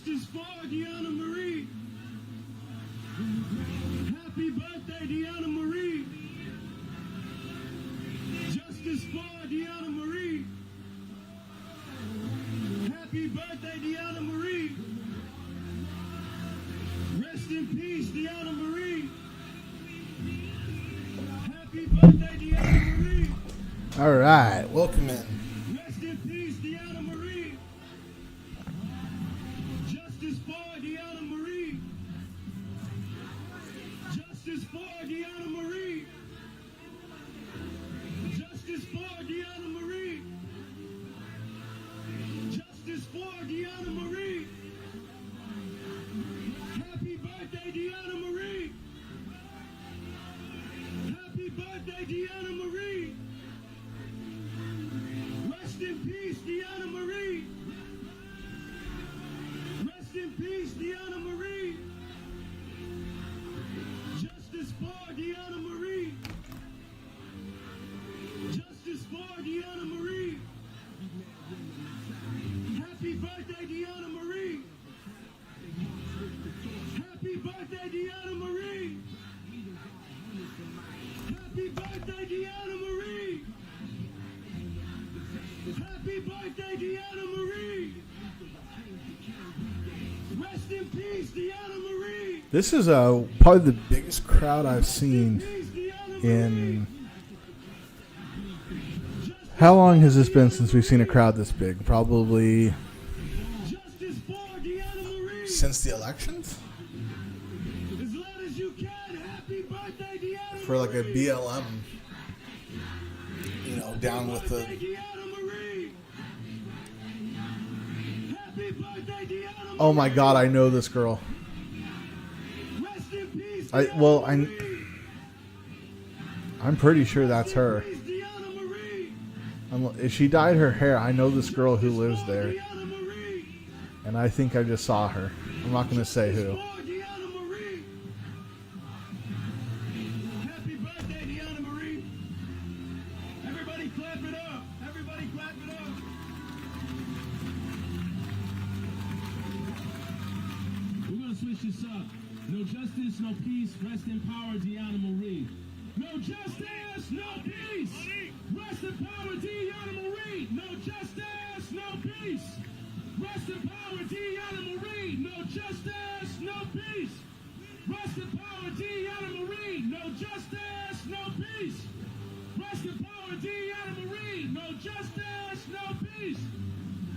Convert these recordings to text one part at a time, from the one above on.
Justice for Deona Marie. Happy birthday, Deona Marie. Justice for Deona Marie. Happy birthday, Deona Marie. Rest in peace, Deona Marie. Happy birthday, Deona Marie. All right, welcome in. Rest in peace, Deona Marie. Justice for Deona Marie. Justice for Deona Marie. Justice for Deona Marie. Justice for Deona Marie. Happy birthday, Deona Marie. Happy birthday, Deona Marie. Rest in peace, Deona Marie. Rest in peace, Deona Marie. Justice for Deona Marie. Justice for Deona Marie. Happy birthday, Deona Marie. Happy birthday, Deona Marie. Happy birthday, Deona Marie. Happy birthday, Deona Marie. Rest in peace, Deona Marie. This is probably the biggest crowd I've seen in... How long has this been since we've seen a crowd this big? Probably since the elections? As loud as you can. Happy birthday, Deona For like a Marie. BLM, you know, down with the... Oh my God, I know this girl. I'm pretty sure that's her. If she dyed her hair, I know this girl who lives there. And I think I just saw her. I'm not going to say who. Happy birthday, Deona Marie. Everybody clap it up. Everybody clap it up. We're going to switch this up. No justice, no peace. Rest in power, Deona Marie. No justice, no peace. Rest in power, Deona Marie. No justice, no peace. Rest in power, Deona Marie. No justice, no peace. Rest in power, Deona Marie. No justice, no peace. Rest in power, Deona Marie. No justice, no peace.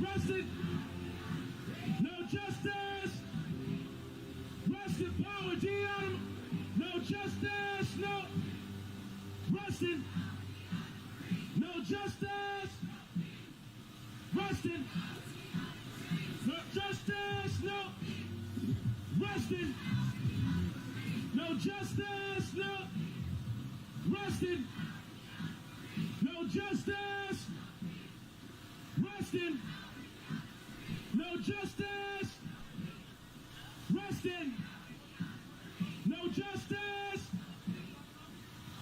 Rest in no justice. Rest in power, Deona. No justice, no. Rest in no justice. Rest in no justice, no. Rest in no justice, no. Rest in no justice. Rest in no justice. Rest in no justice.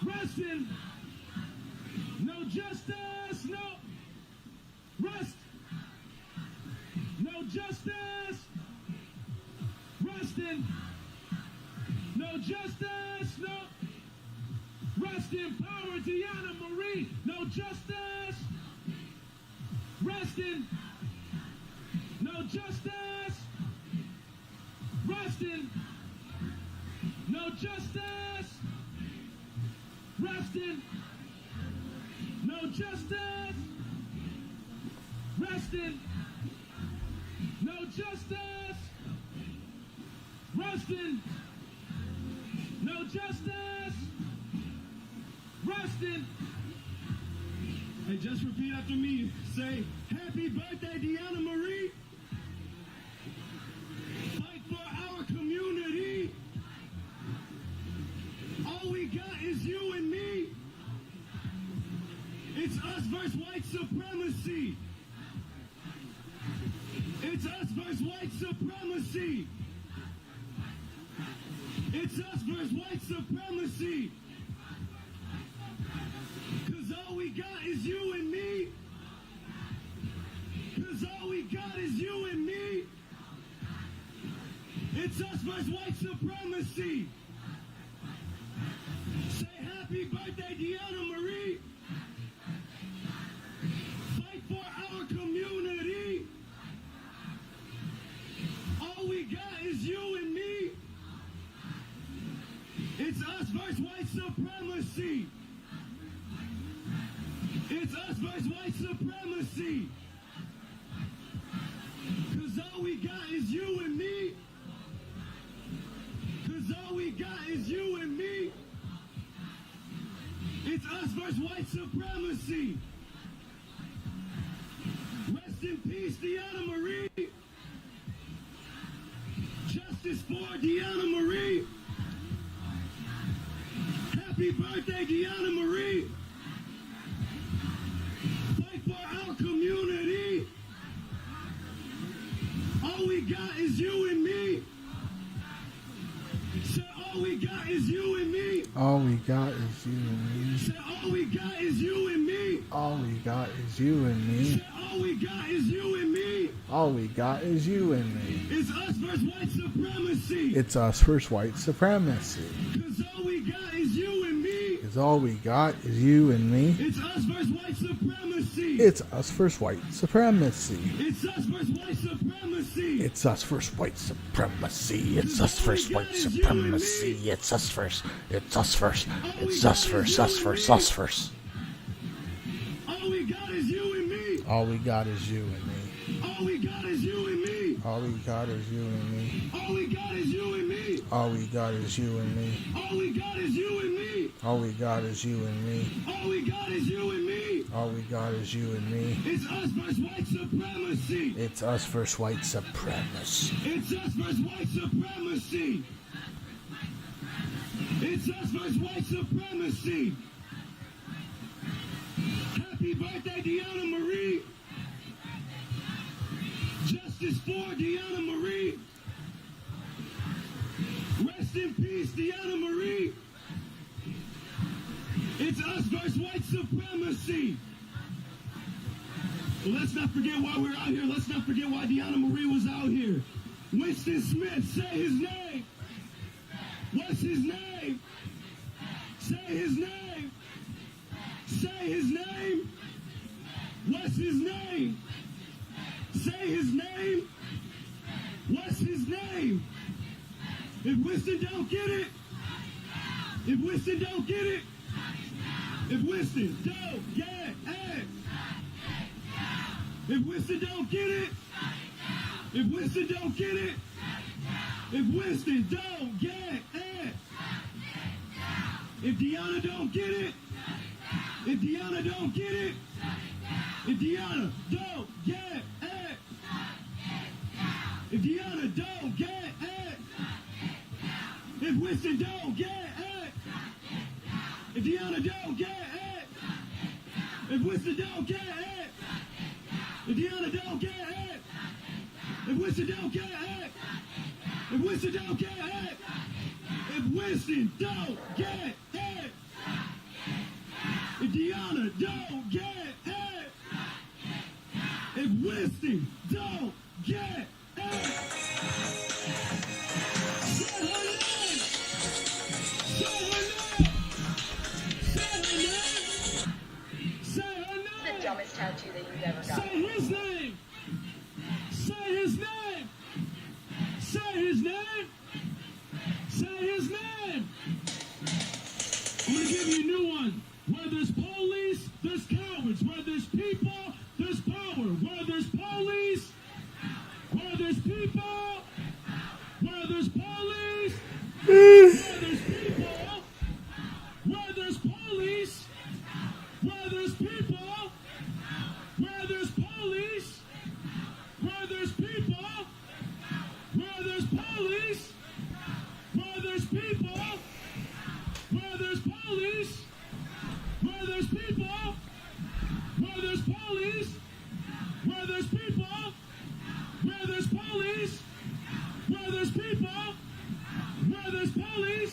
Rest in no justice, no. Rest. No justice. Rest in no justice, no. Rest in power, Deona Marie. No justice. Rest in no justice. Rest in no justice. Rest in no justice. Rest in no justice. Rest in no justice. Rest in. Hey, just repeat after me. Say, happy birthday, Deona Marie. Fight for our community. All we got is you and me. It's us versus white supremacy. It's us versus white supremacy. It's us versus white supremacy. Cause all we got is you and me. Cause all we got is you and me. It's us versus white supremacy. Say happy birthday, Deona Marie. Fight for our community. All we got is you and me. It's us versus white supremacy. It's us versus white supremacy. Cause all we got is you and me. Cause all we got is you and me. It's us versus white supremacy. Rest in peace, Deona Marie. Justice for Deona Marie. Happy birthday, Deona Marie. Fight for our community. All we got is you and me. Say all we got is you and me. All we got is you and me. Say all we got is you and me. All we got is you and me. Say all we got is you and me. All we got is you and me. It's us versus white supremacy. It's us versus white supremacy. Cause all we got is you and me. Because all we got is you and me. It's us versus white supremacy. It's us versus white supremacy. It's us versus white supremacy. It's us versus white supremacy. It's us versus white supremacy. It's us first. It's us first. It's us first. Us first. Us first. All we got is you and me. All we got is you and me. All we got is you and me. All we got is you and me. All we got is you and me. All we got is you and me. All we got is you and me. All we got is you and me. All we got is you and me. All we got is you and me. It's us versus white supremacy. It's us versus white supremacy. It's us versus white supremacy. It's us versus white supremacy. Happy birthday, Deona Marie. Justice for Deona Marie. Rest in peace, Deona Marie. It's us versus white supremacy. Well, let's not forget why we're out here. Let's not forget why Deona Marie was out here. Winston Smith, say his name. What's his name? Say his name. Say his name. What's his name? Say his name. What's his name? If Winston don't get it, if Winston don't get it, if Winston don't get it, if Winston don't get it, if Winston don't get it, if Winston don't get it, if Deona don't get it, if Deona don't get it, if Deona don't get it, if Deona don't get it, if Winston don't get it, if Deona don't get it, if Winston don't get it, if Deona don't get it, if Winston don't get it, if Winston don't get it, if Winston don't get it, if Deona don't get it, if Winston don't get it. Say her name. Say her name. Say her name. Say her name. The dumbest tattoo that you've ever Say got. his name. Say his name. Say his name. Say his name. I'm going to give you a new one. Where there's police, there's cowards. Where there's people, there's power. Where there's police, where there's people, where there's police, where there's people, where there's police, where there's people, where there's police, where there's people, where there's police, where there's people, where there's police, where there's people, where there's police, where there's people, where there's police, where there's people, where there's police,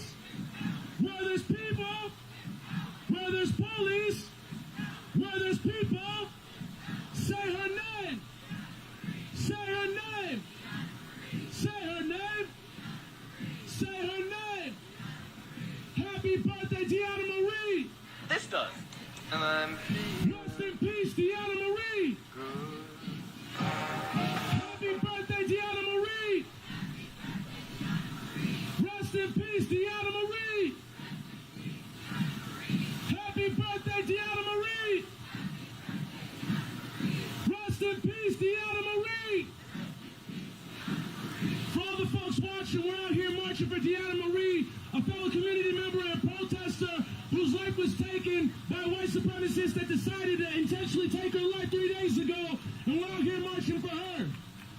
Deona Marie, a fellow community member and protester whose life was taken by white supremacists that decided to intentionally take her life 3 days ago. And we're out here marching for her.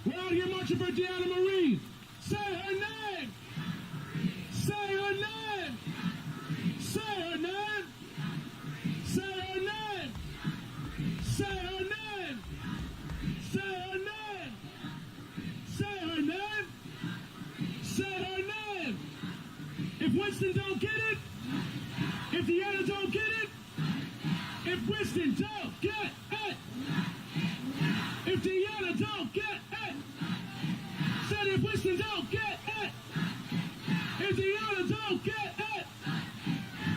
We're out here marching for Deona Marie. Say her name. Say her name. Say her name. Say her name. Say her name. Say her name. Say her name. Say her name. If Winston don't get it, if Deona don't get it, if Winston don't get it, if Deona don't get it, said if Winston don't get it, if Deona don't get it,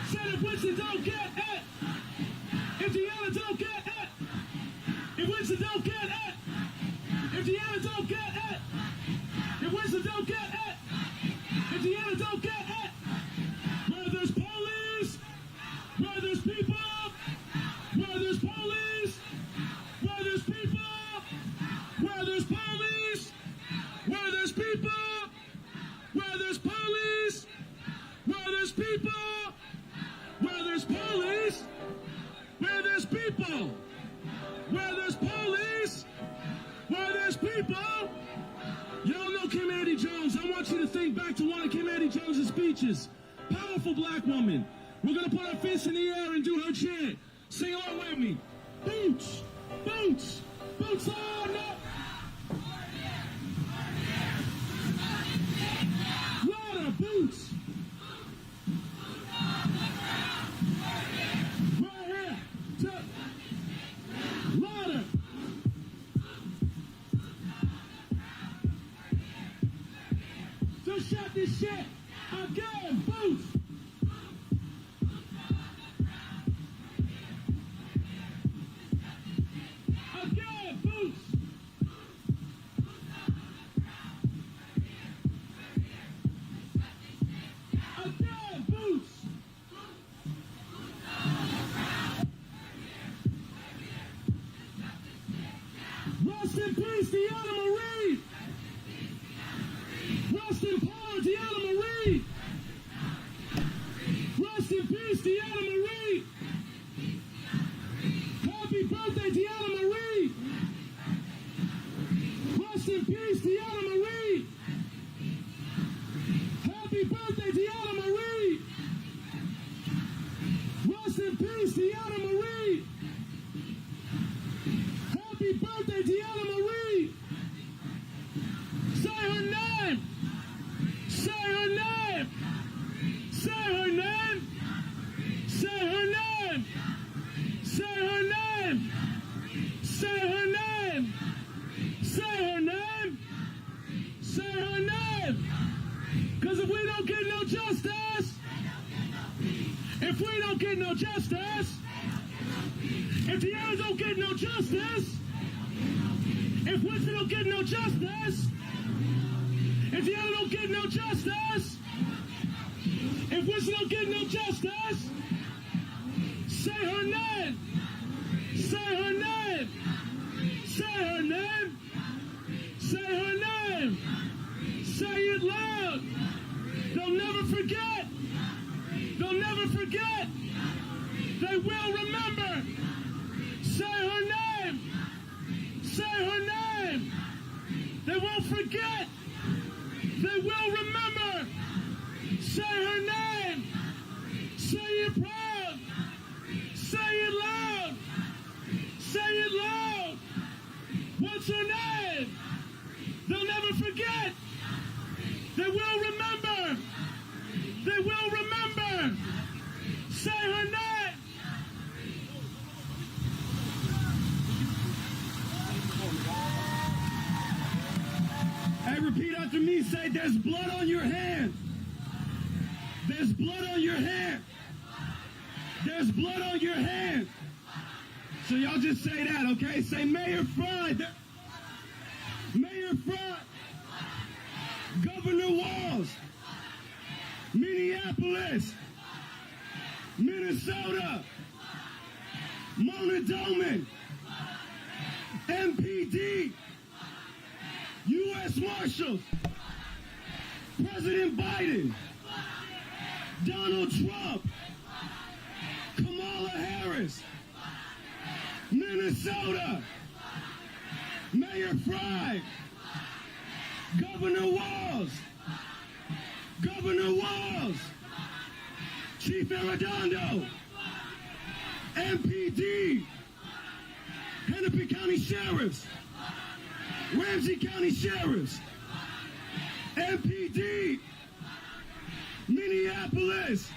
said if Winston don't get it, if Deona don't get it, if Winston don't get it, if Deona don't get it, if Winston don't get it, if Deona don't get it, where there's police, where there's people, where there's police, where there's people, where there's police, where there's people, where there's police, where there's people, where there's police, where there's people, where there's police, where there's people. Y'all know Kim Andy Jones. I want you to think back to one of Kim Andy Jones' speeches. Powerful black woman. We're going to put our fists in the air and do her chant. Sing along with me. Boots, boots, boots on up. Louder, boots. Right here. Louder. So shout this shit again, boots. Again, boots. Again, boots. Rest in peace, Deona Marie. Rest in power, Deona Marie. Rest in peace, Deona Marie. Happy birthday, Deona Marie. Rest in peace, Deona Marie. Happy birthday, Deona Marie. Rest in peace, Deona Marie. Happy birthday, Deona Marie. Say her name. Say her name. Say her name. Say her name. Say her name. Say her name. Say her name. Say her name. Because if we don't get no justice, if we don't get no justice, if the others don't get no justice, if Winston don't get no justice, if the other don't get no justice, if Winston don't get no justice, say her name. Say her name. Say her name. Say her name. Say it loud. They'll never forget. They'll never forget. They will remember. Say her name. Say her name. They won't forget. They will remember. Say her name. Say it proud. Say it loud. Say it loud. What's her name? They'll never forget. They will remember. They will remember. Say her name. Hey, repeat after me. Say, there's blood on your hand. There's blood on your hand. There's blood on your hand. So y'all just say that, okay? Say, Mayor Fry. Mayor Fry. Governor Walz. Minneapolis. Minnesota. Mona Doman. MPD. U.S. Marshals. President Biden, Donald Trump, Kamala Harris, Minnesota, Mayor Fry, Governor Walls, Chief Arredondo, MPD, Hennepin County Sheriffs, Ramsey County Sheriffs, MPD, Minneapolis.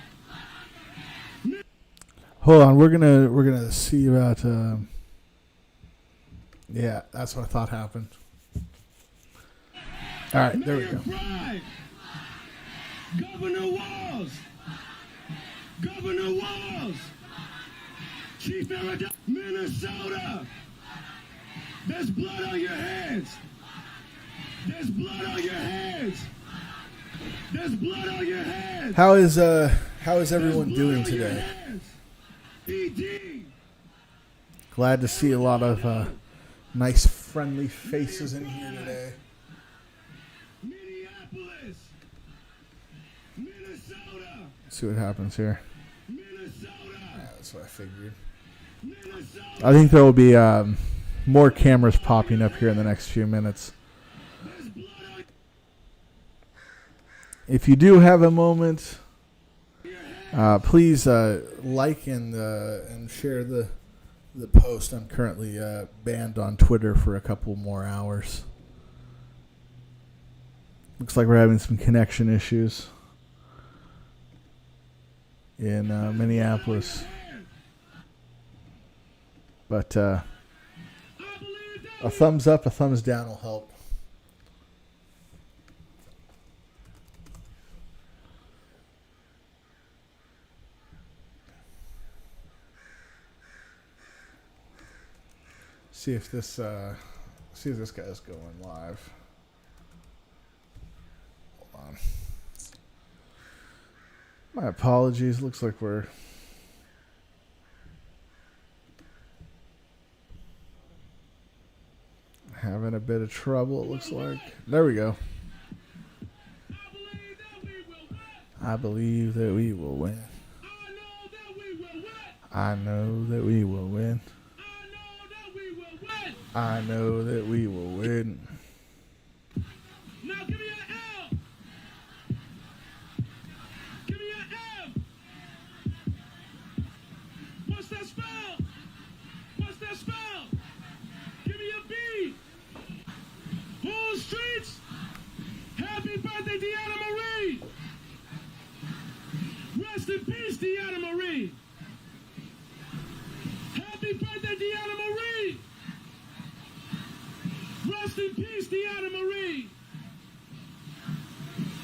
Hold on, we're gonna see about. Yeah, that's what I thought happened. All right, there we go. Fry, Governor Walls, Chief Arredondo, Minnesota. There's blood on your hands. There's blood on your hands. There's blood on your hands. How is everyone doing today? PD. Glad to see a lot of nice, friendly faces in here today. Minneapolis. Minnesota. Let's see what happens here. Minnesota. Yeah, that's what I figured. Minnesota. I think there will be more cameras popping up here in the next few minutes. There's blood on If you do have a moment, please like and share the post. I'm currently banned on Twitter for a couple more hours. Looks like we're having some connection issues in Minneapolis. But a thumbs up, a thumbs down will help. See if this guy's going live. Hold on. My apologies. Looks like we're having a bit of trouble, it looks like. There we go. I believe that we will win. I know that we will win. I know that we will win. Now give me an L. Give me an M. What's that spell? What's that spell? Give me a B. Whole streets. Happy birthday, Deona Marie. Rest in peace, Deona Marie. Happy birthday, Deona Marie. Rest in peace, Deona Marie.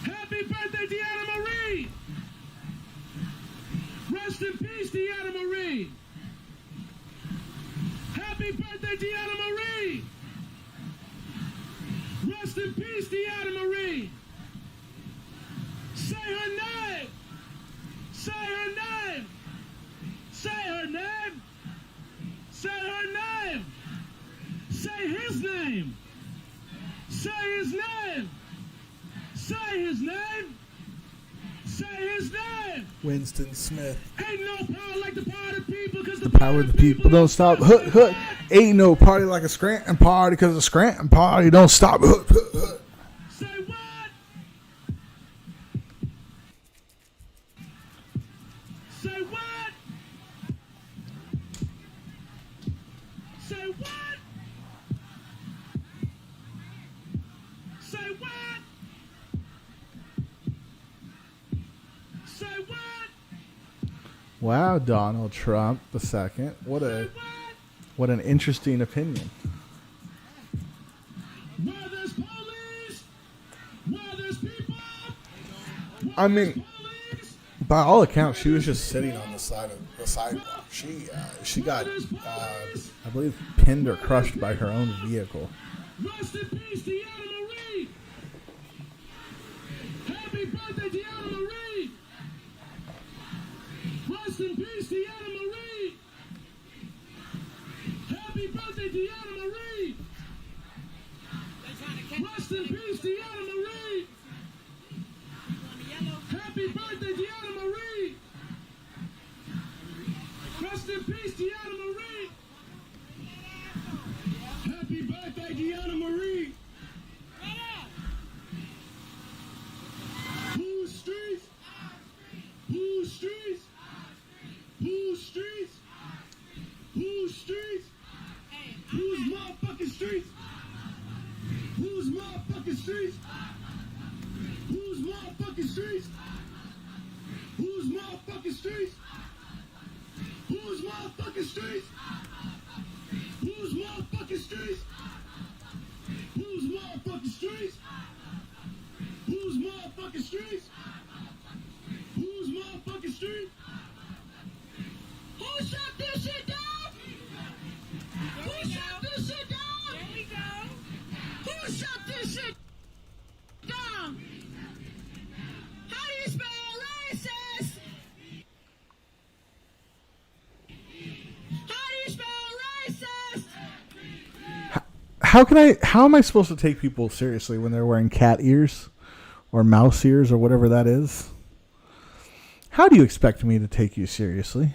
Happy birthday, Deona Marie. Rest in peace, Deona Marie. Happy birthday, Deona Marie. Rest in peace, Deona Marie. Say her name. Say her name. Say her name. Say her name. Say his name. Say his name. Say his name. Say his name. Winston Smith. Ain't no power like the power of the people, because The power of the people don't stop. Hoot, hoot. Ain't no party like a Scranton party, because the Scranton party don't stop. Hoot, hoot, hoot. Say what? Say what? Say what? Say what? Say what? Wow, Donald Trump II. What an interesting opinion. Where there's police, where there's people, I mean, police, by all accounts, she was just sitting on the side of the sidewalk. She got, I believe, pinned or crushed by her own vehicle. rest in peace, Deona Marie. Happy birthday, Deona Marie. Rest in peace, Deona Marie. Happy birthday, Deona Marie. Rest in peace, Deona Marie. streets? Whose motherfucking streets? Whose motherfucking streets? Whose motherfucking streets? Whose motherfucking streets? Whose motherfucking streets? Whose motherfucking streets? Whose motherfucking streets? Who shut this shit down? Who shut this shit down? There we go. Who shut this shit down? How do you spell racist? How do you spell racist? How am I supposed to take people seriously when they're wearing cat ears or mouse ears or whatever that is? How do you expect me to take you seriously?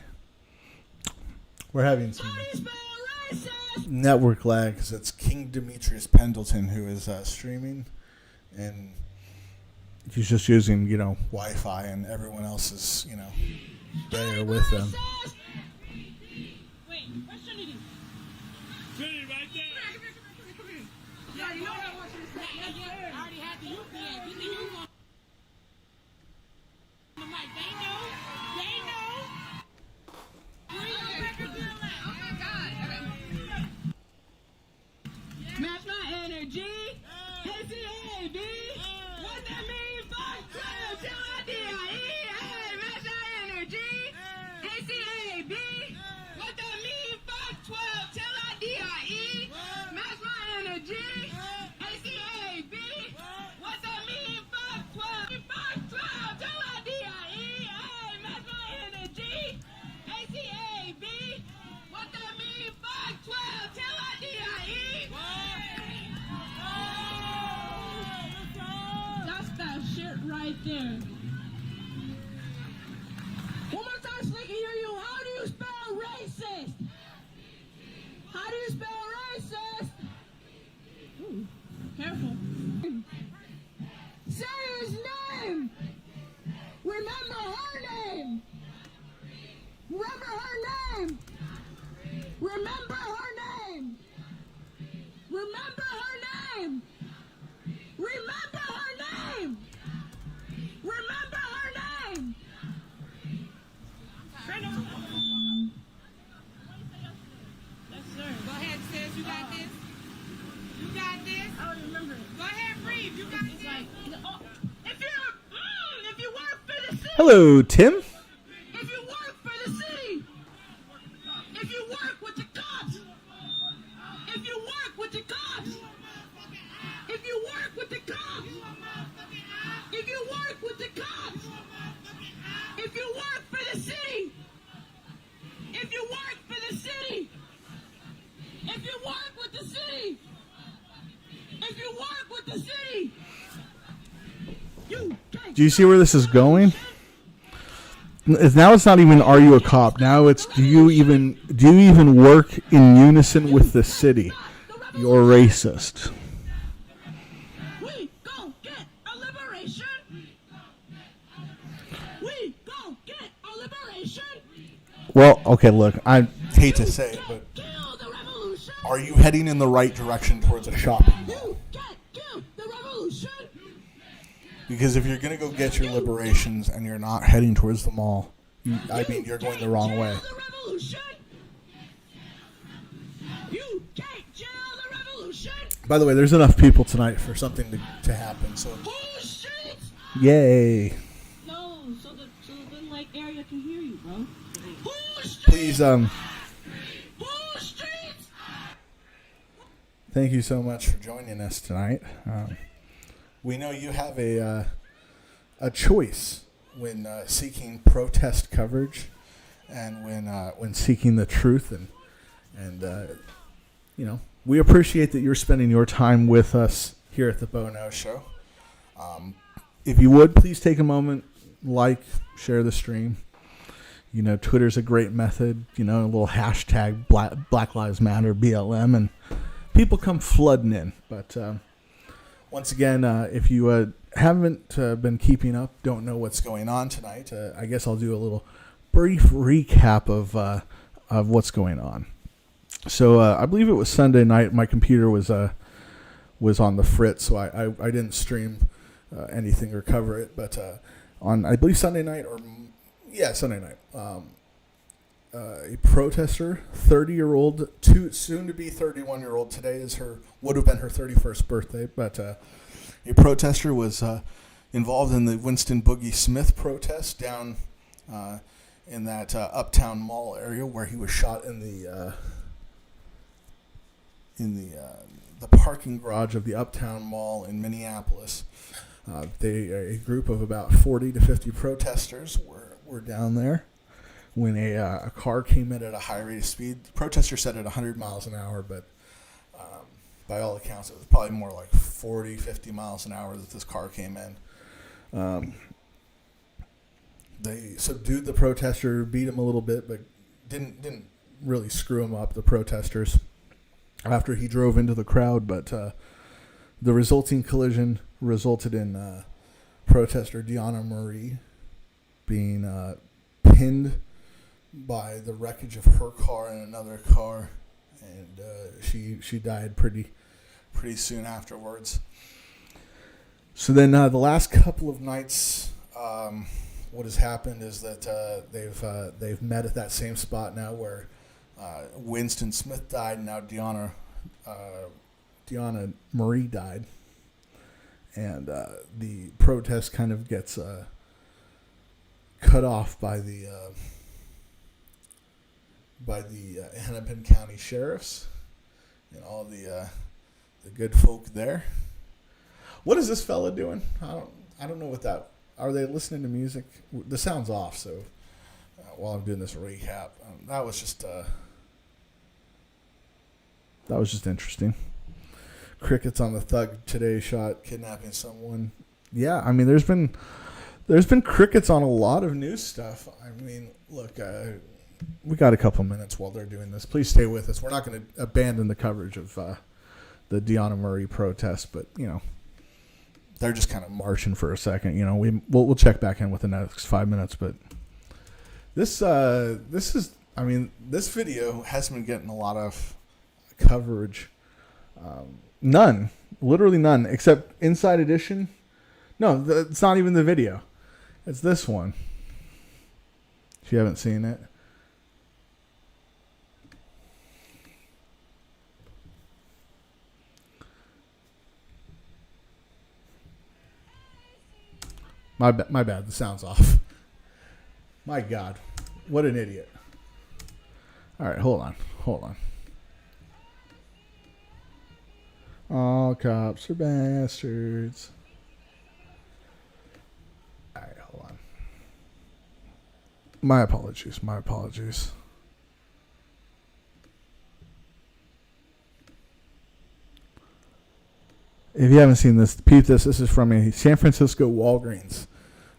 We're having some network lag because it's King Demetrius Pendleton who is streaming, and he's just using, Wi-Fi, and everyone else is, there with them. Wait, where's Trinity? Trinity right there. Yeah, you know what I want you to say. I already had the UPN. You think you want the mic? They know. They know. Where your record deal at? Oh my God. Match my energy. KCAB. What that mean? Fuck 12 till I DIE. Hey, match my energy. KCAB. What that mean? Fuck 12 till I DIE. Match my energy. KCAB. What that mean? Fuck 12. Fuck 12 till I DIE. Hey, match my energy. KCAB. What that mean? Fuck 12 till I DIE. That's that shit right there. One more time so they can hear you. How do you spell racist? How do you spell racist? Ooh, careful. Say his name. Remember her name. Remember her name. Remember her name. Remember her name. Remember her name. Remember her name. Yes, sir. Go ahead, sis. You got this. You got this. I don't remember it. Go ahead, breathe. You got It's this. like, if you work for the city. Hello, Tim. If you work for the city. If you work with the cops. If you work with the cops. If you work with the cops. If you work with the cops. If you work for the city. If you work for the city. If you work with the city. If you work with the city. You Do you see where this is going? Now it's not even are you a cop? Now it's do you even work in unison with the city? You're racist. We go get a liberation. We go get a liberation. Well, okay, look, I hate to say it, but Kill the revolution. are you heading in the right direction towards a shopping mall? You can't kill the revolution. Because if you're going to go get your liberations and you're not heading towards the mall, you're going the wrong way. Kill the revolution. You can't kill the revolution. By the way, there's enough people tonight for something to happen, so Whose streets? yay. No, so the like area can hear you, bro. Whose streets? Please, Whose streets? thank you so much for joining us tonight. We know you have a choice when seeking protest coverage, and when seeking the truth, and we appreciate that you're spending your time with us here at the Bono Show. If you would, please take a moment, share the stream. Twitter's a great method. A little hashtag Black Lives Matter BLM, and people come flooding in. But once again, if you haven't been keeping up, don't know what's going on tonight, I guess I'll do a little brief recap of what's going on. So I believe it was Sunday night. My computer was was on the fritz, so I didn't stream anything or cover it. But on, I believe, Sunday night, Sunday night, a protester, 30-year-old, soon to be 31-year-old. Today would have been her 31st birthday, but a protester was involved in the Winston Boogie Smith protest down in that Uptown Mall area where he was shot in the parking garage of the Uptown Mall in Minneapolis. A group of about 40 to 50 protesters were down there when a car came in at a high rate of speed. The protester said at 100 miles an hour, but by all accounts, it was probably more like 40, 50 miles an hour that this car came in. They subdued the protester, beat him a little bit, but didn't really screw him up, the protesters, after he drove into the crowd. But the resulting collision resulted in protester Deona Marie being pinned by the wreckage of her car and another car, and she died pretty soon afterwards. So then the last couple of nights, what has happened is that they've met at that same spot now where Winston Smith died, and now Deona Marie died, and the protest kind of gets cut off by the Hennepin County sheriffs and all the good folk there. What is this fella doing? I don't know what that. Are they listening to music? The sound's off. So while I'm doing this recap, that was just interesting. Crickets on the Thug Today shot kidnapping someone. Yeah, I mean, there's been crickets on a lot of news stuff. I mean, look, we got a couple minutes while they're doing this. Please stay with us. We're not going to abandon the coverage of the Deona Marie protest, but they're just kind of marching for a second. We'll check back in within the next 5 minutes. But this video hasn't been getting a lot of coverage. None, literally none, except Inside Edition. No, it's not even the video. It's this one. If you haven't seen it. My bad. The sound's off. My God. What an idiot. All right, hold on. All cops are bastards. All right, hold on. My apologies. If you haven't seen this, peep this. This is from a San Francisco Walgreens.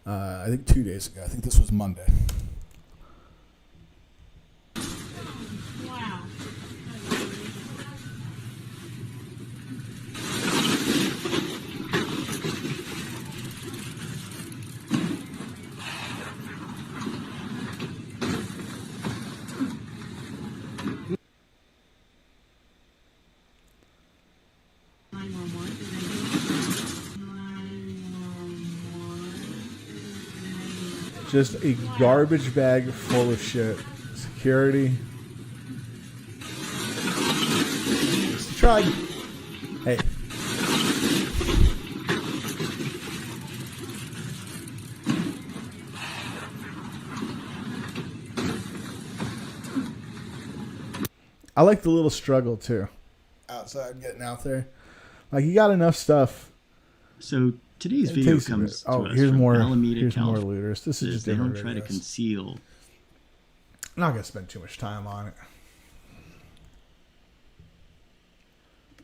I think 2 days ago. I think this was Monday. Wow. Just a garbage bag full of shit. Security. Tried. Hey. I like the little struggle too. Outside, getting out there. Like, you got enough stuff. So today's video comes to us here's from more. Alameda, Here's California. more looters. This is just they don't different try to videos. conceal. I'm not gonna spend too much time on it.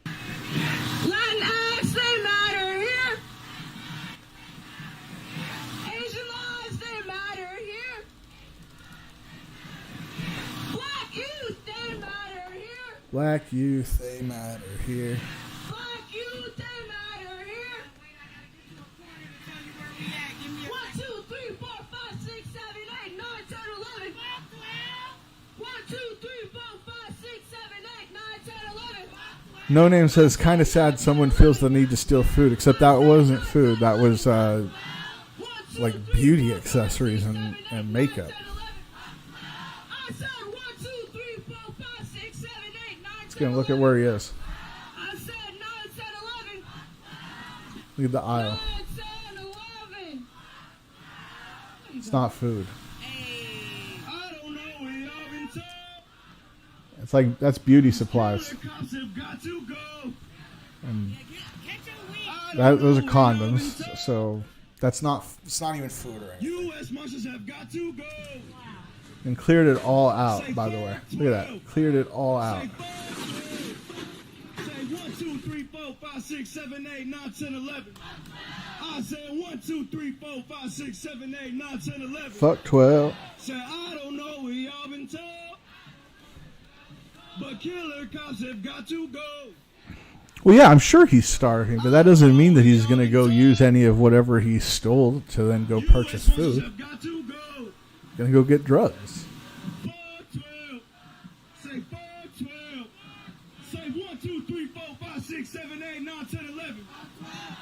Latinx, they matter here. Asian lives, they matter here. Black youth, they matter here. Black youth, they matter here. Black youth, they matter here. 1, 2, 3, 4, 5, 6, 7, 8, 9, 10, 11. 1, 2, 3, 4, 5, 6, 7, 8, 9, 10, 11. No Name says, kind of sad someone feels the need to steal food, except that wasn't food. That was like beauty accessories and makeup. Let's go and look at where he is. Look at the aisle. It's not food. It's like, that's beauty supplies. And those are condoms, so it's not even food or anything. U.S. Marshals have got to go. And cleared it all out, by the way. Look at that. Cleared it all out. Say 1, 2, 3, 4, 5, 6, 7, 8, 9, 10, 11. I said 1, 2, 3, 4, 5, 6, 7, 8, 9, 10, 11. Fuck 12. Say I don't know where y'all been told, but killer cops have got to go. Well, yeah, I'm sure he's starving, but that doesn't mean that he's going to go use any of whatever he stole to then go purchase food. Going to go get drugs. Fuck 12. Say fuck 12. Say 1, 2, 3, 4, 5, 6, 7, 8, 9, 10, 11.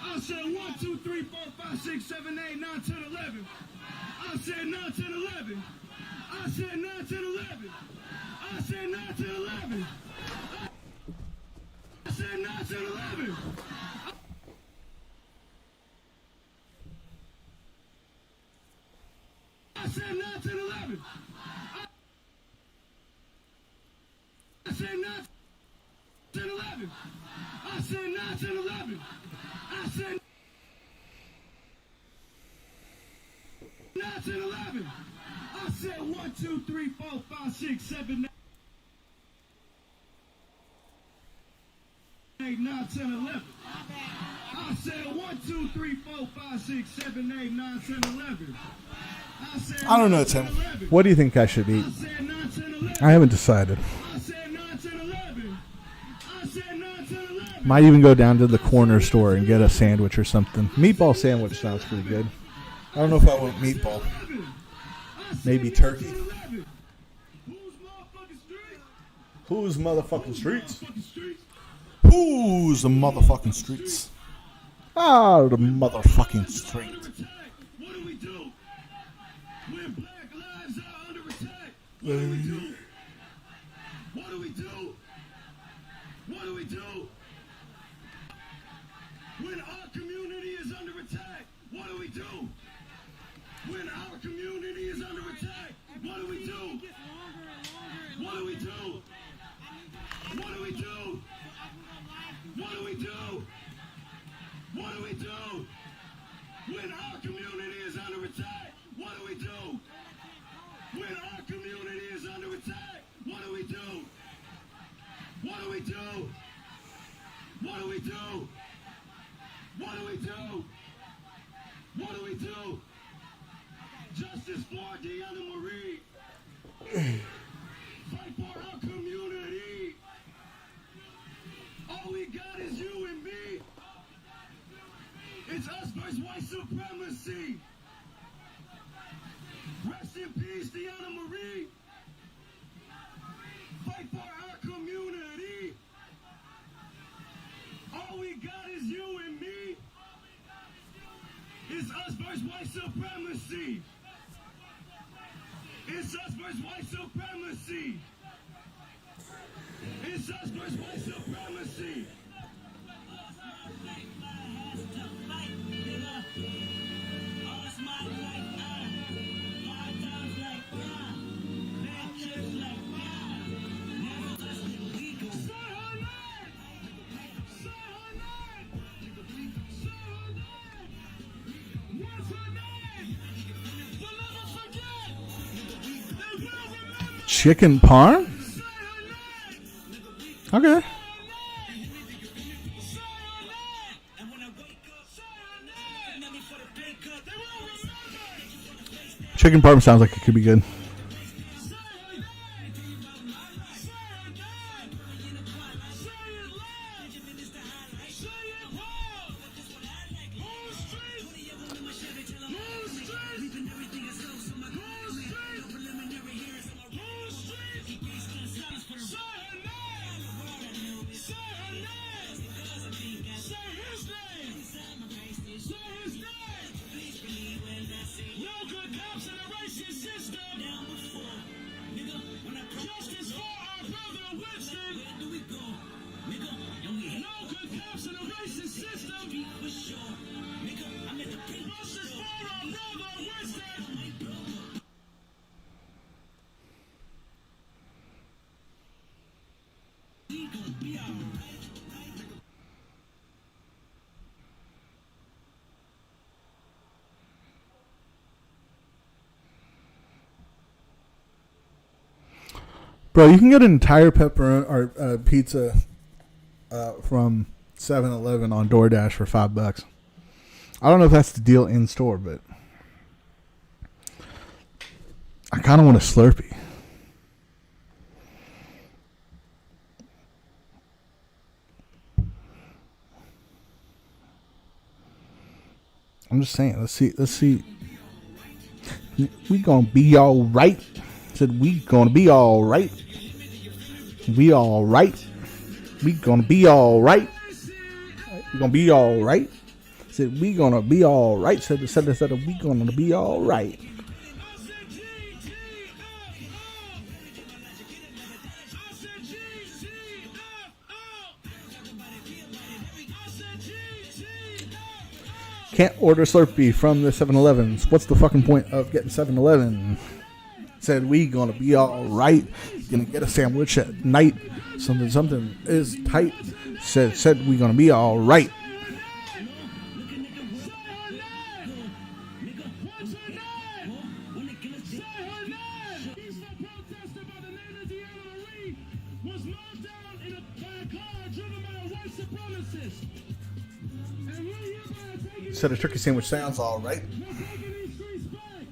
I said 1, 2, 3, 4, 5, 6, 7, 8, 9, 10, 11. I said 9, 10, 11. I said 9, 10, 11. I said 9, 10, 11. I said 9, 10, 11. I said 9, 10, 11. I said 9, 10, 11. I said 9, 10, 11. I said 9, 10, 11. I said 1, 2, 3, 4, 5, 6, 7, 8, 9, 10, 11. I said 1, 2, 3, 4, 5, 6, 7, 8, 9, 10, 11. I said I don't know, Tim. What do you think I should eat? I said 9, 10, 11. I haven't decided. I said 9, 10, 11. I said 9, 10, 11. Might even go down to the corner store and get a sandwich or something. Meatball sandwich sounds pretty good. I don't know if I want meatball. Maybe turkey. Who's motherfucking streets? Who's the motherfucking streets? Ah, the motherfucking street. What do we do when black lives are under attack? What do we do? What do we do? What do we do? When our community is under attack, what do we do? When our community is under attack, what do we do? What do we do? What do we do? What do we do? What do we do? When our community is under attack, what do we do? When our community is under attack, what do we do? What do we do? What do we do? What do we do? What do we do? Justice for Deona Marie. Fight for our community. All we got is you and me. It's us versus white supremacy. Rest in peace, Deona Marie. Fight for our community. All we got is you and me. It's us versus white supremacy. It's us versus white supremacy. It's us versus white supremacy. Chicken parm? Okay. Chicken parm sounds like it could be good. Say her name. Bro, you can get an entire pepperoni or pizza from 7-Eleven on DoorDash for $5. I don't know if that's the deal in store, but I kind of want a Slurpee. I'm just saying. Let's see. We gonna be all right. Said we gonna be all right. We all right. We gonna be all right. We gonna be all right. Said we gonna be all right. Said we gonna be all right. Can't order Slurpee from the 7-Elevens. What's the fucking point of getting 7-Eleven? Said we gonna be all right. Gonna get a sandwich at night. Something is tight. Said we gonna be all right. Was mowed down by a car driven by a white supremacist. And we're hereby taking Said a turkey sandwich sounds all right. these streets back.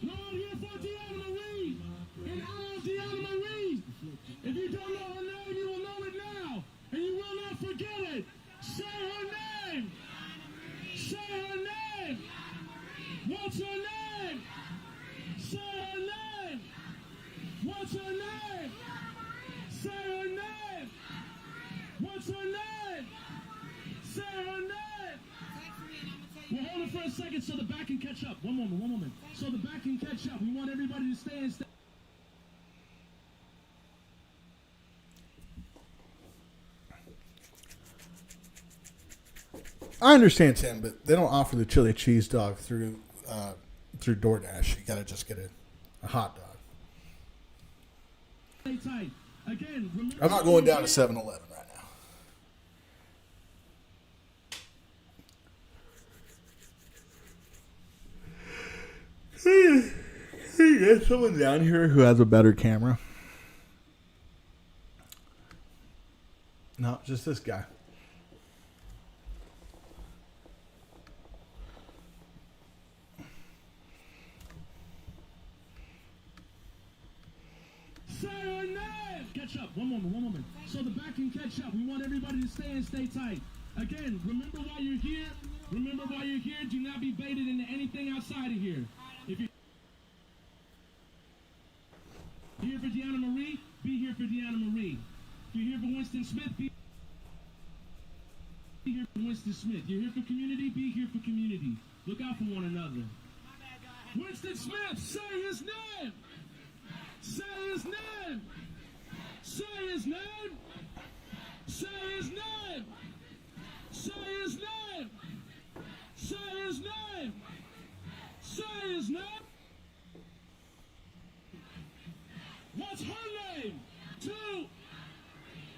Lord, here for Deona Marie and our Deona Marie. If you don't know her name, you will know it now, and you will not forget it. Say her name. Say her name. What's her name? Say her name. What's her name? Say her name. What's her name? Say her name. Well, hold it for a second so the back can catch up. One moment. So the back can catch up. We want everybody to stay and stay. I understand, Tim, but they don't offer the chili cheese dog through DoorDash. You gotta just get a hot dog. Stay tight. Again, remember, I'm not going down to 7-Eleven right now. Hey, there's someone down here who has a better camera. No, just this guy. say her name. Catch up. One moment. So the back can catch up. We want everybody to stay and stay tight. Again, remember why you're here. Remember why you're here. Do not be baited into anything outside of here. If you're here for Deona Marie, be here for Deona Marie. If you're here for Winston Smith, be here for Winston Smith. You're here for community, be here for community. Look out for one another. Winston Smith, say his name. Say his name. Say his name. Say his name. Say his name. Say his name. Say his name. What's her name? 2.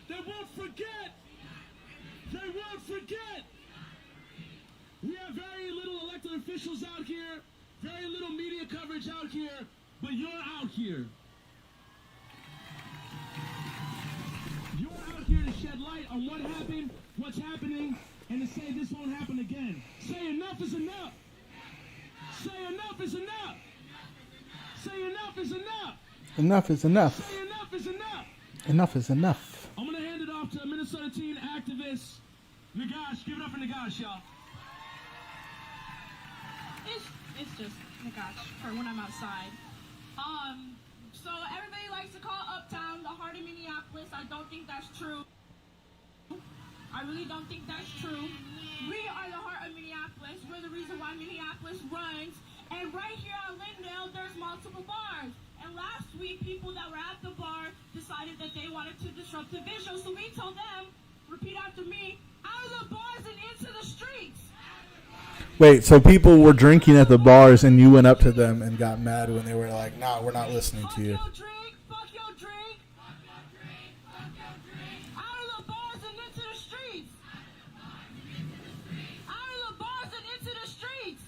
They won't forget. They won't forget. We have very little elected officials out here, very little media coverage out here, but you're out here. You're out here to shed light on what happened, what's happening, and to say this won't happen again. Say enough is enough. Say enough is enough. Say enough is enough. Enough is enough. Say enough is enough. Enough is enough. I'm going to hand it off to Minnesota teen activist Nagash. Give it up for Nagash, y'all. It's just Nagash for when I'm outside. So everybody likes to call Uptown the heart of Minneapolis. I don't think that's true. I really don't think that's true. We are the heart of Minneapolis. We're the reason why Minneapolis runs. And right here on Lindale, there's multiple bars. And last week, people that were at the bar decided that they wanted to disrupt the visual. So we told them, repeat after me, out of the bars and into the streets. Wait, so people were drinking at the bars and you went up to them and got mad when they were like, nah, we're not listening to you. Fuck your drink, fuck your drink. Out of the bars and into the streets. Out of the bars and into the streets.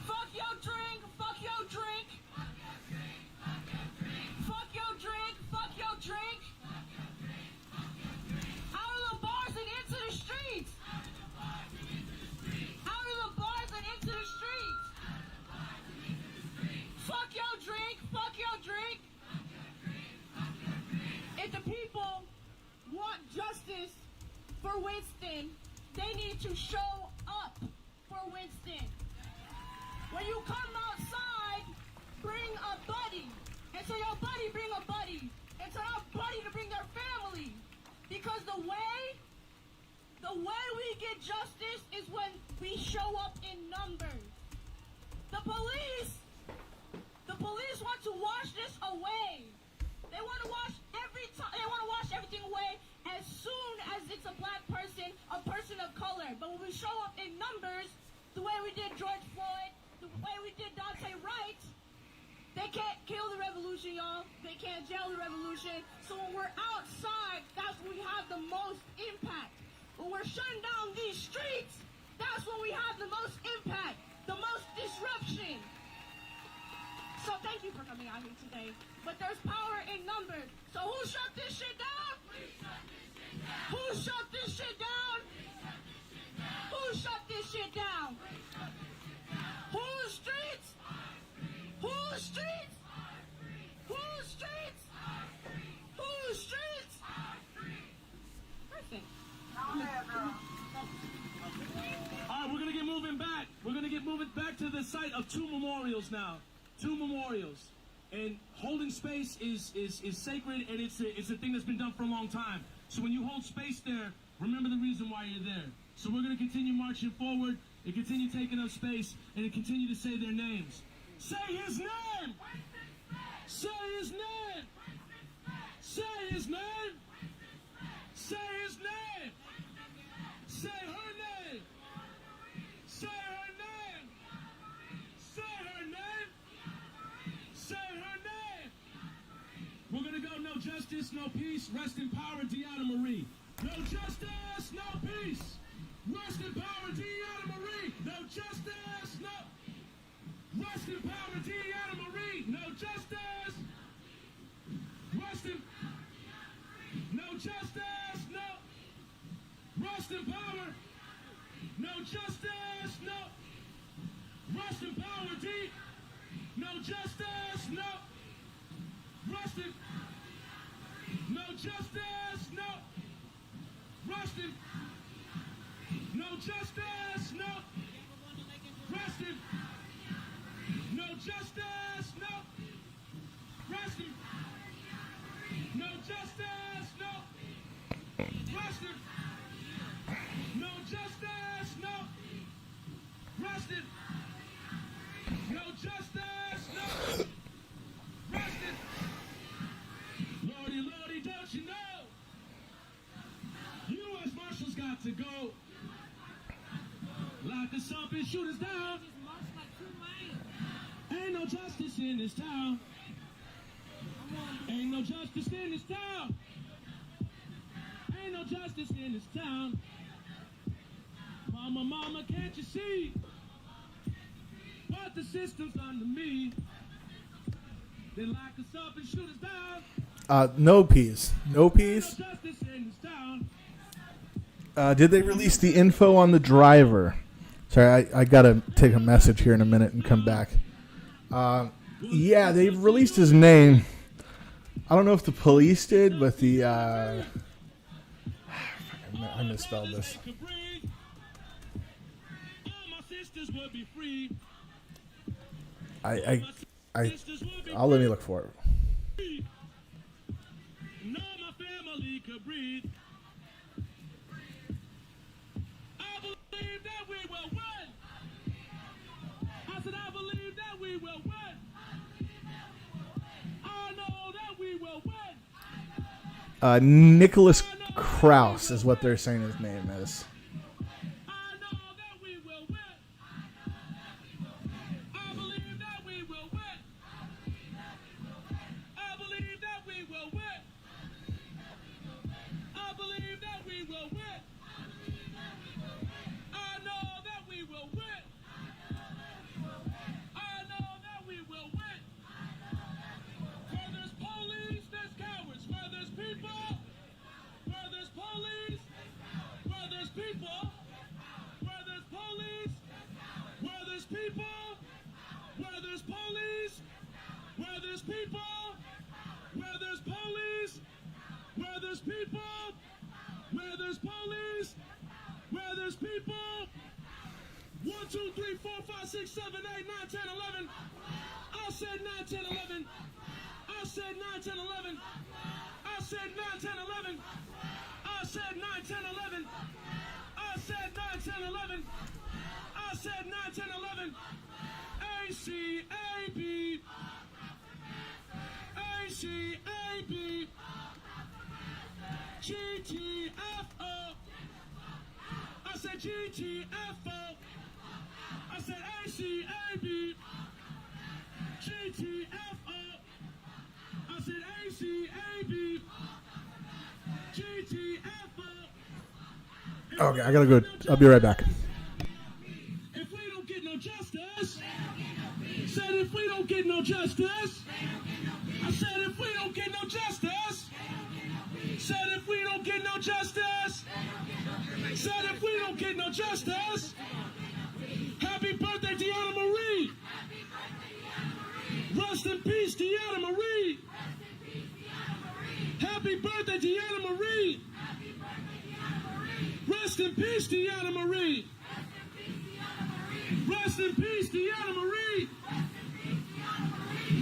Fuck your drink, fuck your drink. to show up for Winston. When you come outside, bring a buddy. And so your buddy bring a buddy. And so your buddy to bring their family. Because the way we get justice is when we show up in numbers. The police want to wash this away. They want to wash everything away as soon as it's a black person, a person of color. But when we show up in numbers, the way we did George Floyd, the way we did Dante Wright, they can't kill the revolution, y'all. They can't jail the revolution. So when we're outside, that's when we have the most impact. When we're shutting down these streets, that's when we have the most impact, the most disruption. So thank you for coming out here today. But there's power in numbers. So who shut this shit down? Who shut this shit down? Who shut this shit down? Whose streets? Whose streets? Whose streets? Whose streets? Perfect. All right, we're gonna get moving back. We're gonna get moving back to the site of two memorials now. Two memorials. And holding space is sacred, and it's a thing that's been done for a long time. So when you hold space there, remember the reason why you're there. So we're gonna continue marching forward and continue taking up space and continue to say their names. Say his name! Say his name! Say his name! Say his name! Say her name! Say her name! Say her name! Say her name! We're gonna go no justice, no peace, rest in power, Deona Marie. No justice, no peace. Rest in power, Deona Marie. No justice, no. Rest in power, Deona Marie. No justice. Rest in. No justice, no. Rest in power. No justice, no. Rest in power, D. No justice, no. Rest in. No justice, no. Rest in. No justice, no. Rest in. No justice, no. Rest in. No justice, no. Rest in. No justice, no. Rest in. No justice, no. Rest in. Lordy, Lordy, don't you know? U.S. Marshals got to go. Lock us up and shoot us down. Ain't no justice in this town. Ain't no justice in this town. Ain't no justice in this town. Mama, mama, can't you see what the system's done to me? They lock us up and shoot us down. No peace. No peace. Ain't no justice in this town. Did they release the info on the driver? Sorry, I got to take a message here in a minute and come back. Yeah, they released his name. I don't know if the police did, but the... I misspelled this. I'll let me look for it. No, my family could breathe. I believe that we will win. I said I believe that we will win. I know that we will win. Nicholas Krause is what they're saying his name is. I know that we will win. I believe that we will win. I believe that we will win. I believe that we will win. I know that we will win. I know that we will win. Where there's police, there's cowards. Where there's people, where there's police, where there's people. 6, 7, 8, 9, 10, 11. I said 9, 10, 11. I said 9, 10, 11. I said 9, 10, 11. I said 9, 10, 11. I said 9, 10, 11. I said 9, 10, 11. A-C-A-B. A-C-A-B. G-T-F-O. I said G-T-F-O. I said A-C-A-B. G-T-F-O. I said A-C-A-B. G-T-F-O. Okay, I gotta go. I'll be right back. If we don't get no justice, said if we don't get no justice, I said if we don't get no justice, said if we don't get no justice, said if we don't get no justice, happy birthday, Deona Marie. Rest in peace, Deona Marie. Happy birthday, Deona Marie. Rest in peace, Deona Marie. Rest in peace, Deona Marie.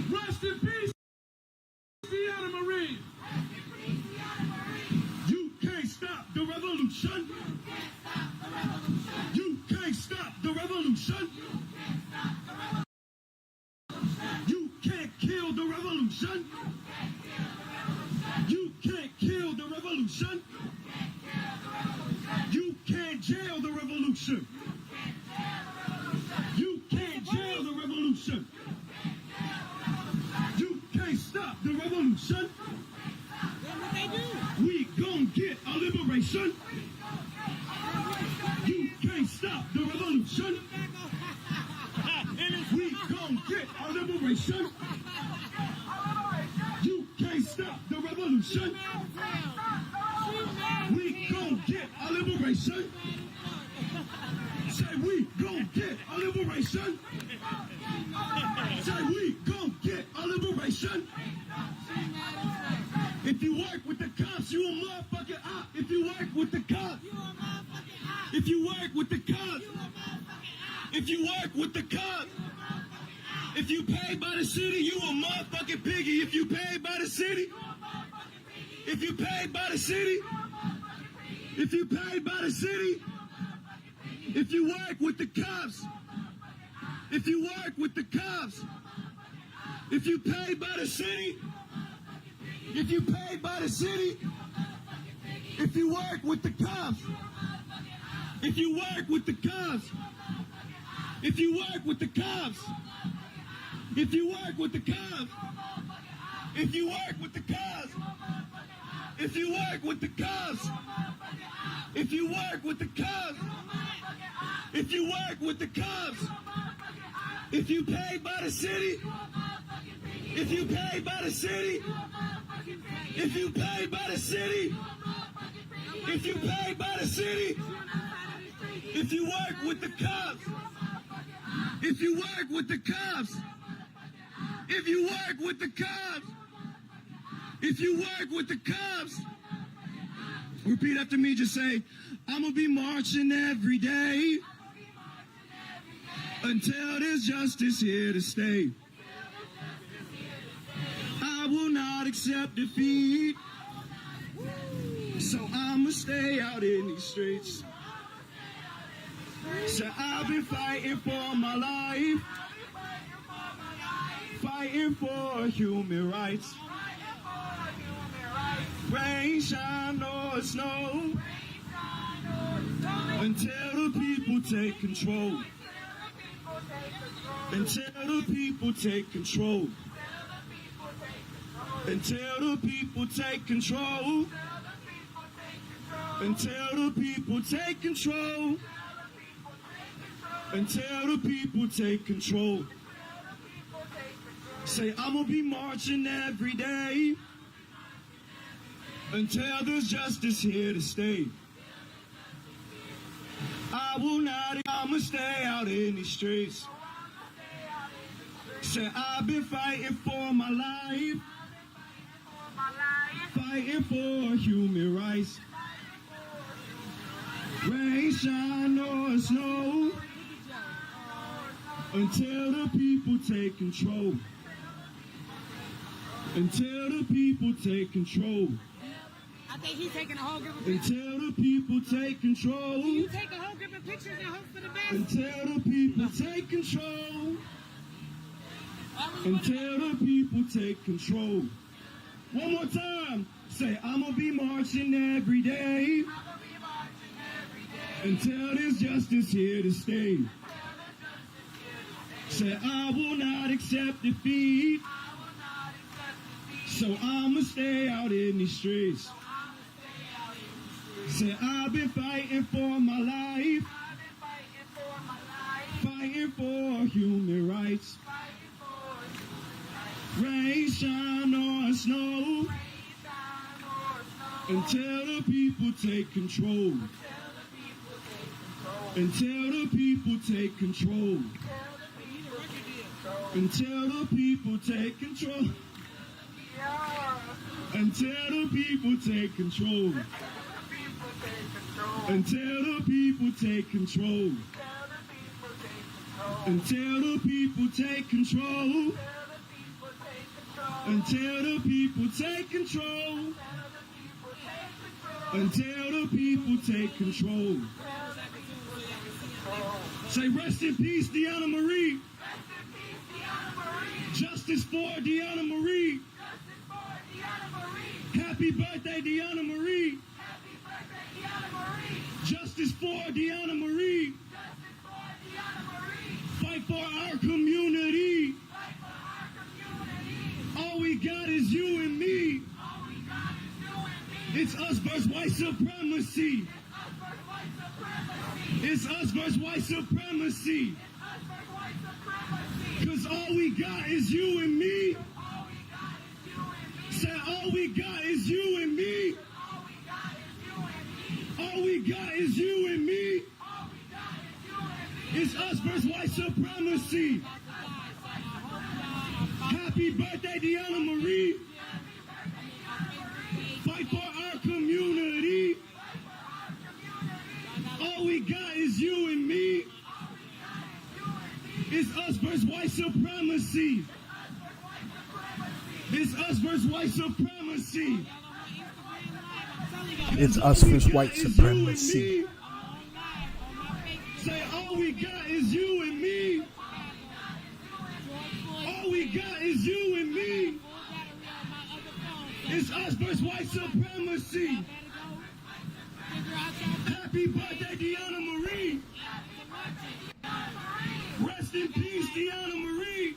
Rest in peace, Deona Marie. You can't stop the revolution. You can't stop the revolution. You can't kill the revolution. You can't kill the revolution. You can't jail the revolution. You can't jail the revolution. You can't stop the revolution. We gon' get our liberation. You can't stop the revolution. We gon' get our liberation. You can't stop the revolution. We gon' get our liberation. Say we gon' get our liberation. Say we gon' get our liberation. If you work with the cops, you a motherfucking op. If you work with the cops, if you work with the cops, if you work with the cops, if you pay by the city, you a motherfucking piggy. If you pay by the city, if you pay by the city, if you pay by the city, if you work with the cops, if you work with the cops, if you pay by the city, if you pay by the city, if you work with the cops, if you work with the cops, if you work with the cops, if you work with the cops, if you work with the cops, if you work with the cops, if you work with the cops, if you work with the cops, if you pay by the city, if you pay by the city, if you pay by the city, if you pay by the city, if you work with the cops, if you work with the cops, if you work with the cops, if you work with the cops, repeat after me, just say, I'm gonna be marching every day until there's justice here to stay. I will not accept defeat, so I'ma stay out in these streets. So I've been fighting for my life, fighting for human rights. Rain, shine, or snow, until the people take control. Until the people take control. Until the people take control. Until the people take control. Until the people take control. Say, I'm gonna be marching every day until there's justice here to stay. I will not, I'ma stay out in these streets. Say, I've been fighting for my life, fighting for human rights. Rain, shine, or snow, Until the people take control. Until the people take control. I think he's taking a whole group of pictures. Until the people take control. You take a whole group of pictures and hope for the best. Until the people take control. Until the people take control. One more time. Say, I'ma be marching every day. Until there's justice here to stay. Say, I will not accept defeat. So I'ma stay out in these streets. Say, I've been fighting for my life. Fighting for human rights. Rain, shine, or snow. Until the people take control. Until the people take control. Until the people take control. Until the people take control. Until the people take control. Until the people take control. Until the people take control. Until the people take control. Say, rest in peace, Deona Marie. Justice for Deona Marie. Happy birthday, Deona Marie. Justice for Deona Marie. Fight for our community. All we got is you and me. It's us versus white supremacy. It's us versus white supremacy. Cause all we got is you and me. Say, all we got is you and me. All we got is you and me. It's us versus white supremacy. Happy birthday, Deona Marie. Fight for our community. All we got is you and me. It's us versus white supremacy. It's us versus white supremacy. It's us versus white supremacy. Say, all we got is you and me. All we got is you and me. It's us versus white supremacy. Happy birthday, Deona Marie. Rest in peace, Deona Marie.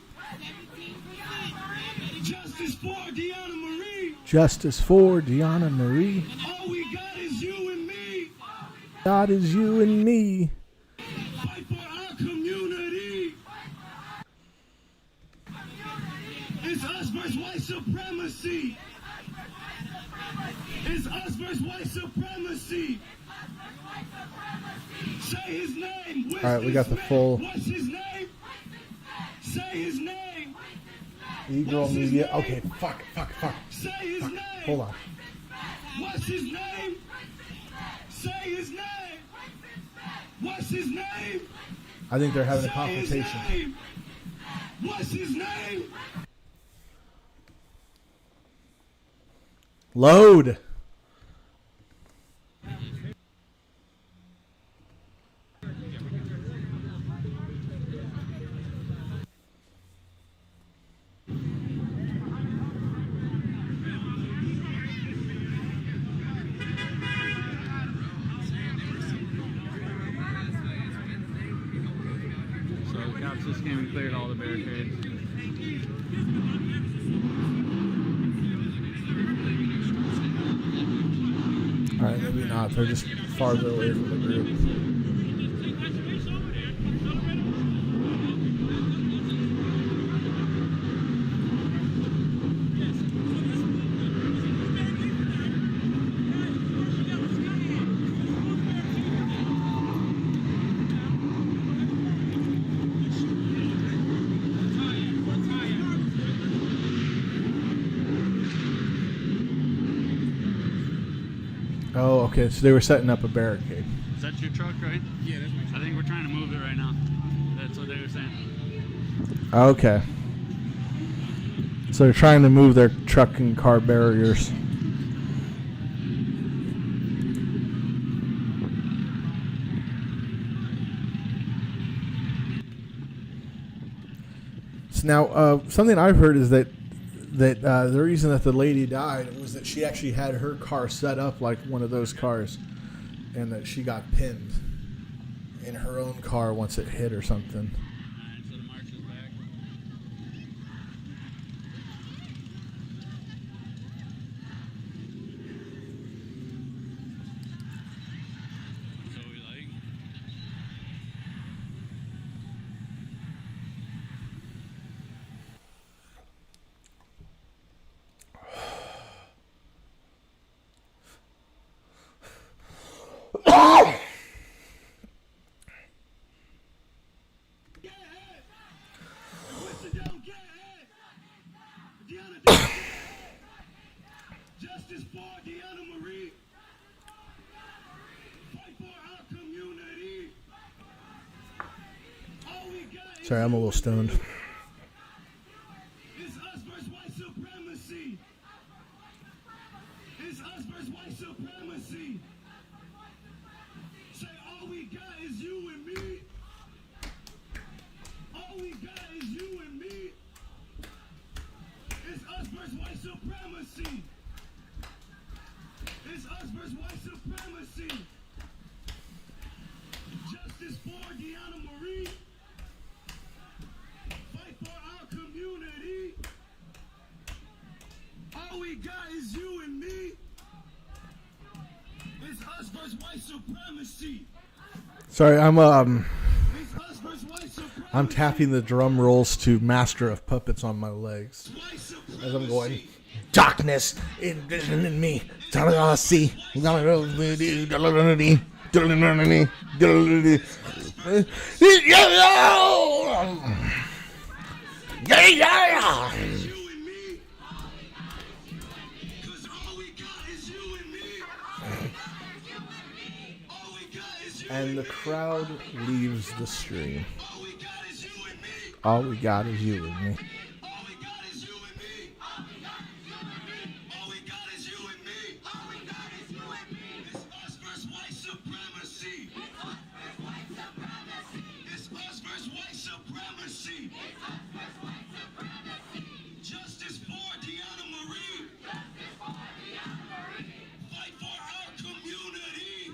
Justice for Deona Marie. Justice for Deona Marie. All we got is you and me. God is you and me. Fight for our community. It's us versus white supremacy. It's us versus white supremacy. Say his name. All right, we got the full. What's his name? Say his name. Eagle Media. Okay, fuck. Say his name. Hold on. What's his name? Say his name. What's his name? I think they're having a Say his confrontation. name. What's his name? Load. So the cops just came and cleared all the barricades. All right, maybe not. They're just farther away from the group. Oh, okay. So they were setting up a barricade. Is that your truck, right? Yeah, that's my truck. I think we're trying to move it right now. That's what they were saying. Okay. So they're trying to move their truck and car barriers. So now, something I've heard is that the reason that the lady died was that she actually had her car set up like one of those cars, and that she got pinned in her own car once it hit or something. Alright, so the march is back. So we like. Get ahead. Winston, don't get ahead. Deona, don't get ahead. Justice for Deona Marie. Fight for our community. All we got is Sorry, I'm a little stoned. It's us versus white supremacy. It's us versus white supremacy. Say all we got is you and me. All we got is you and me. It's us versus white supremacy. It's us versus white supremacy. Justice for Deona Marie. Fight for our community. All we got is you and me. It's us versus white supremacy. Sorry, It's us versus white supremacy. I'm tapping the drum rolls to Master of Puppets on my legs White supremacy. as I'm going. Darkness in me. See. Yeah. It's you and me. 'Cause all we got is you and me. All we got is you And the crowd leaves the stream. All we got is you and me. All we got is you and me. All we got is you and me. All we got is you and me. It's us versus white supremacy. It's us versus white supremacy. Justice for Deona Marie. Fight for our community.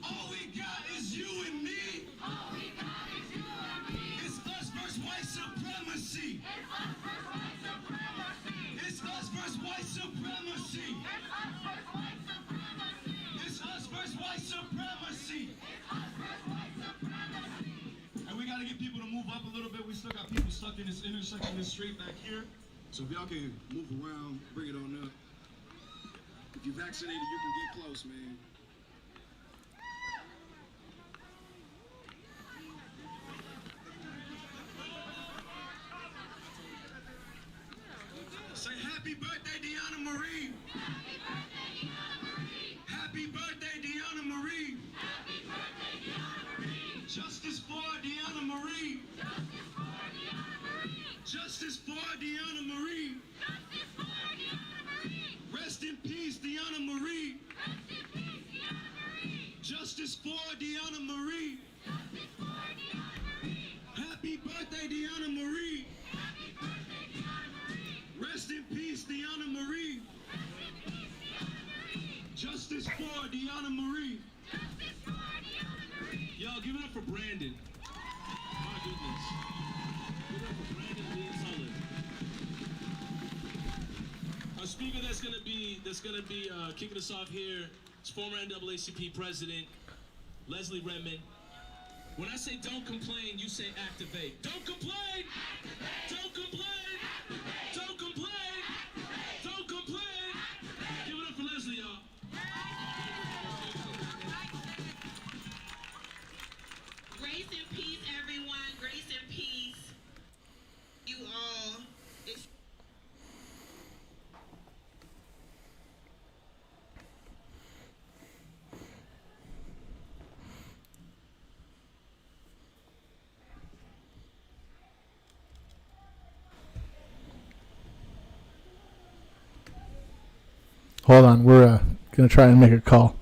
All we got is you and me. It's us versus white supremacy. It's us versus white supremacy. It's us versus white supremacy. And we gotta get people to move up a little bit. We still got people stuck in this intersection, this street back here. So if y'all can move around, bring it on up. If you're vaccinated, you can get close, man. Say happy birthday, Deona Marie. Happy birthday, Deona Marie. Justice for Deona Marie. Justice for Deona Marie. Rest in peace, Deona Marie. Justice for Deona Marie. Happy birthday, Deona Marie. Rest in peace, Deona Marie. Justice for Deona Marie. Yo, give it up for Brandon. My goodness. Give it up for Brandon being solid. Our speaker that's gonna be kicking us off here is former NAACP president Leslie Redmond. When I say don't complain, you say activate. Don't complain! Don't complain! Don't complain! Don't complain! Give it up for Leslie, y'all. Grace and peace, everyone. Grace and peace. You all. Hold on, we're gonna try and make a call.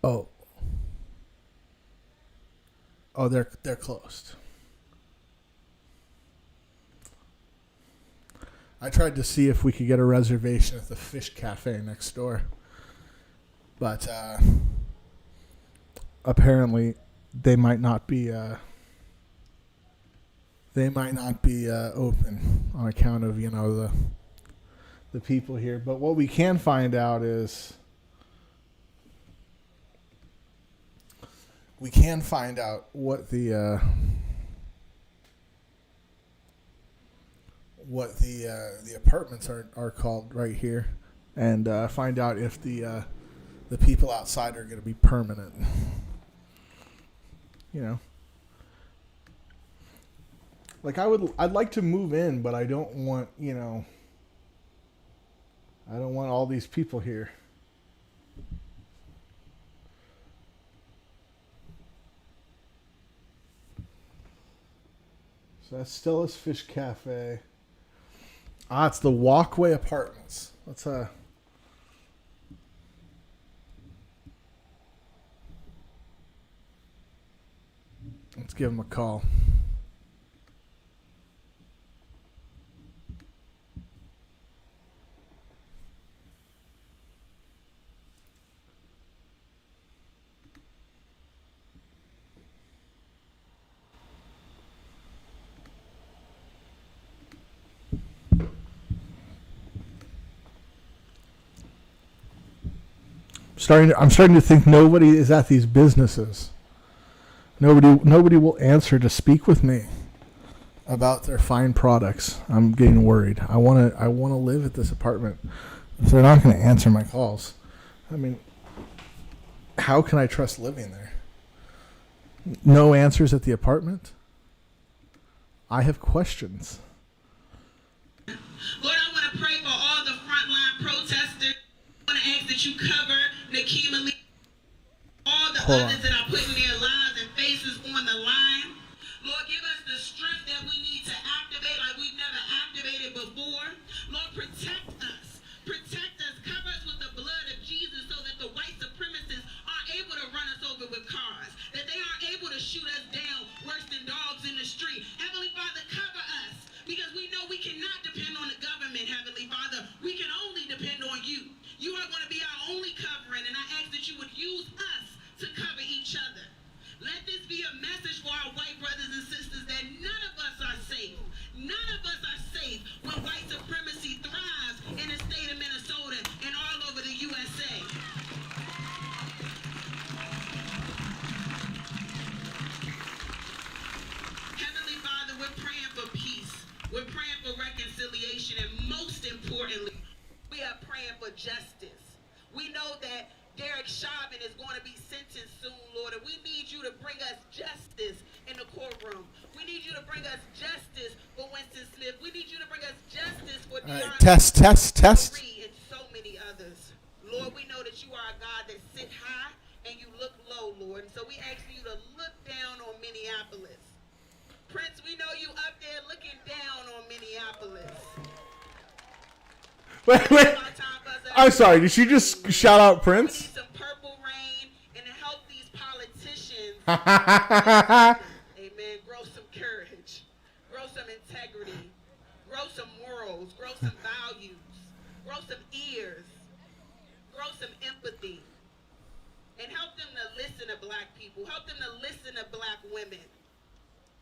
Oh. Oh, they're closed. I tried to see if we could get a reservation at the fish cafe next door, but apparently they might not be open on account of the people here. But what we can find out is what the apartments are called right here, and find out if the people outside are going to be permanent. Like I'd like to move in, but I don't want I don't want all these people here. So that's Stella's Fish Cafe. It's the Walkway Apartments. Let's give them a call. I'm starting to think nobody is at these businesses. Nobody will answer to speak with me about their fine products. I'm getting worried. I want to live at this apartment. If they're not going to answer my calls, I mean, how can I trust living there? No answers at the apartment? I have questions. Lord, I want to pray for all the frontline protesters. I want to ask that you cover Nakima Lee, all the others that are putting their lives and faces on the line. Lord, give us the strength that we need to activate like we've never activated before. Lord, protect us. Protect us. Cover us with the blood of Jesus so that the white supremacists aren't able to run us over with cars, that they aren't able to shoot us down worse than dogs in the street. Heavenly Father, cover us because we know we cannot depend on the government, Heavenly Father. We can only depend on you. You are going to be our only covering, and I ask that you would use us to cover each other. Let this be a message for our white brothers and sisters that none of us are safe. None of us are safe when white supremacy thrives in the state of Minnesota and all over the USA. Heavenly Father, we're praying for peace. We're praying for reconciliation, and most importantly, we are praying for justice. We know that Derek Chauvin is going to be sentenced soon, Lord, and we need you to bring us justice in the courtroom. We need you to bring us justice for Winston Smith. We need you to bring us justice for Deona. Test. And so many others. Lord, we know that you are a God that sit high and you look low, Lord. And so we ask you to look down on Minneapolis. Prince, we know you up there looking down on Minneapolis. Wait. I'm sorry. Did she just shout out Prince? We need some purple rain and to help these politicians. Amen. Grow some courage. Grow some integrity. Grow some morals. Grow some values. Grow some ears. Grow some empathy. And help them to listen to black people. Help them to listen to black women.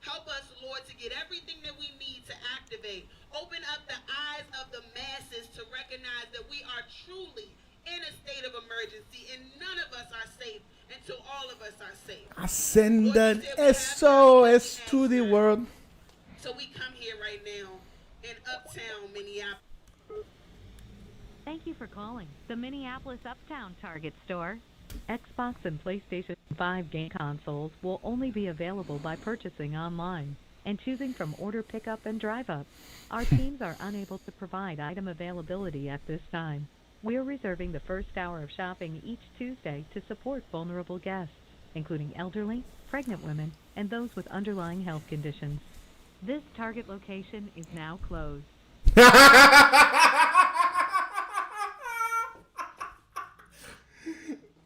Help us, Lord, to get everything that we need to activate. Open up the eyes of the masses to recognize that we are truly in a state of emergency and none of us are safe until all of us are safe. Send an SOS to the world. So we come here right now in Uptown, Minneapolis. Thank you for calling the Minneapolis Uptown Target store. Xbox and PlayStation 5 game consoles will only be available by purchasing online and choosing from order pickup and drive up. Our teams are unable to provide item availability at this time. We're reserving the first hour of shopping each Tuesday to support vulnerable guests, including elderly, pregnant women, and those with underlying health conditions. This Target location is now closed.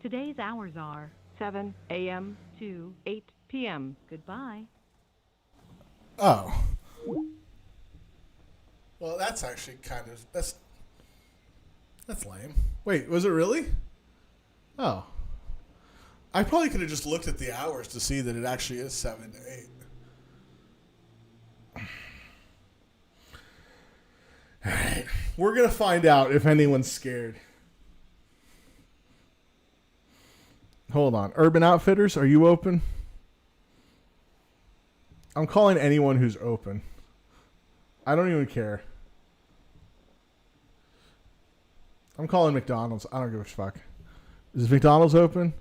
Today's hours are 7 a.m. to 8 p.m. Goodbye. Oh. Well, that's actually that's lame. Wait, was it really? Oh. I probably could have just looked at the hours to see that it actually is 7 to 8. All right. We're going to find out if anyone's scared. Hold on. Urban Outfitters, are you open? I'm calling anyone who's open. I don't even care. I'm calling McDonald's. I don't give a fuck. Is McDonald's open?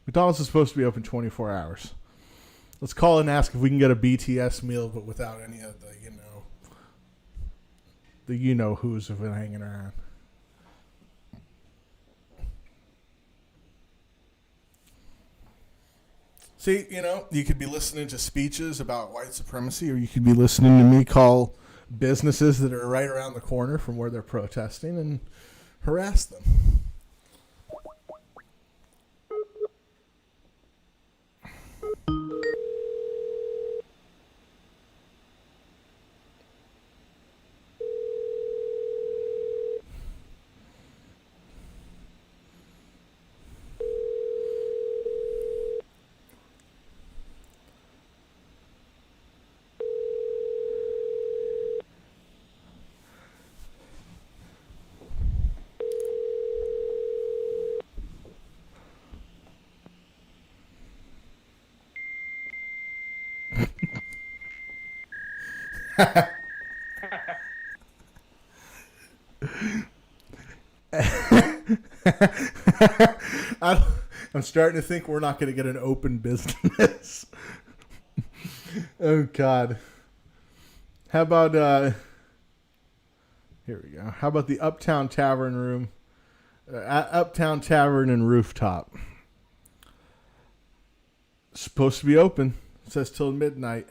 McDonald's is supposed to be open 24 hours. Let's call and ask if we can get a BTS meal, but without any of the, who's have been hanging around. See, you could be listening to speeches about white supremacy, or you could be listening to me call businesses that are right around the corner from where they're protesting and harass them. I'm starting to think we're not going to get an open business. Oh, God. How about, here we go. How about the Uptown Tavern Room? Uptown Tavern and Rooftop. Supposed to be open. It says till midnight.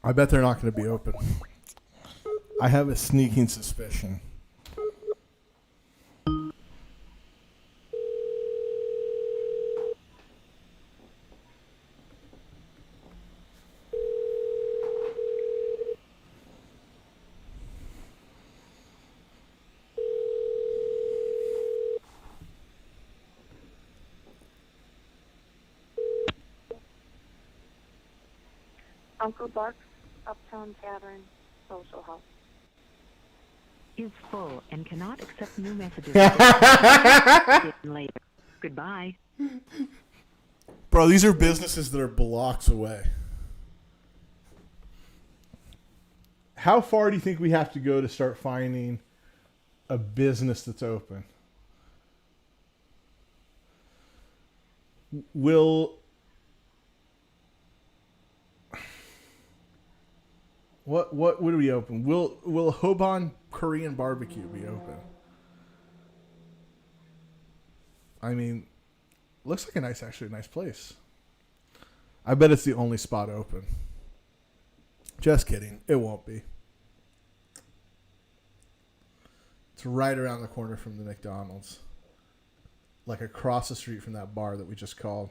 I bet they're not going to be open. I have a sneaking suspicion. Uncle Buck's Uptown Tavern Social House is full and cannot accept new messages. Later. Goodbye. Bro, these are businesses that are blocks away. How far do you think we have to go to start finding a business that's open? What would we open? Will Hoban Korean Barbecue be open? I mean, looks like actually a nice place. I bet it's the only spot open. Just kidding. It won't be. It's right around the corner from the McDonald's. Like across the street from that bar that we just called.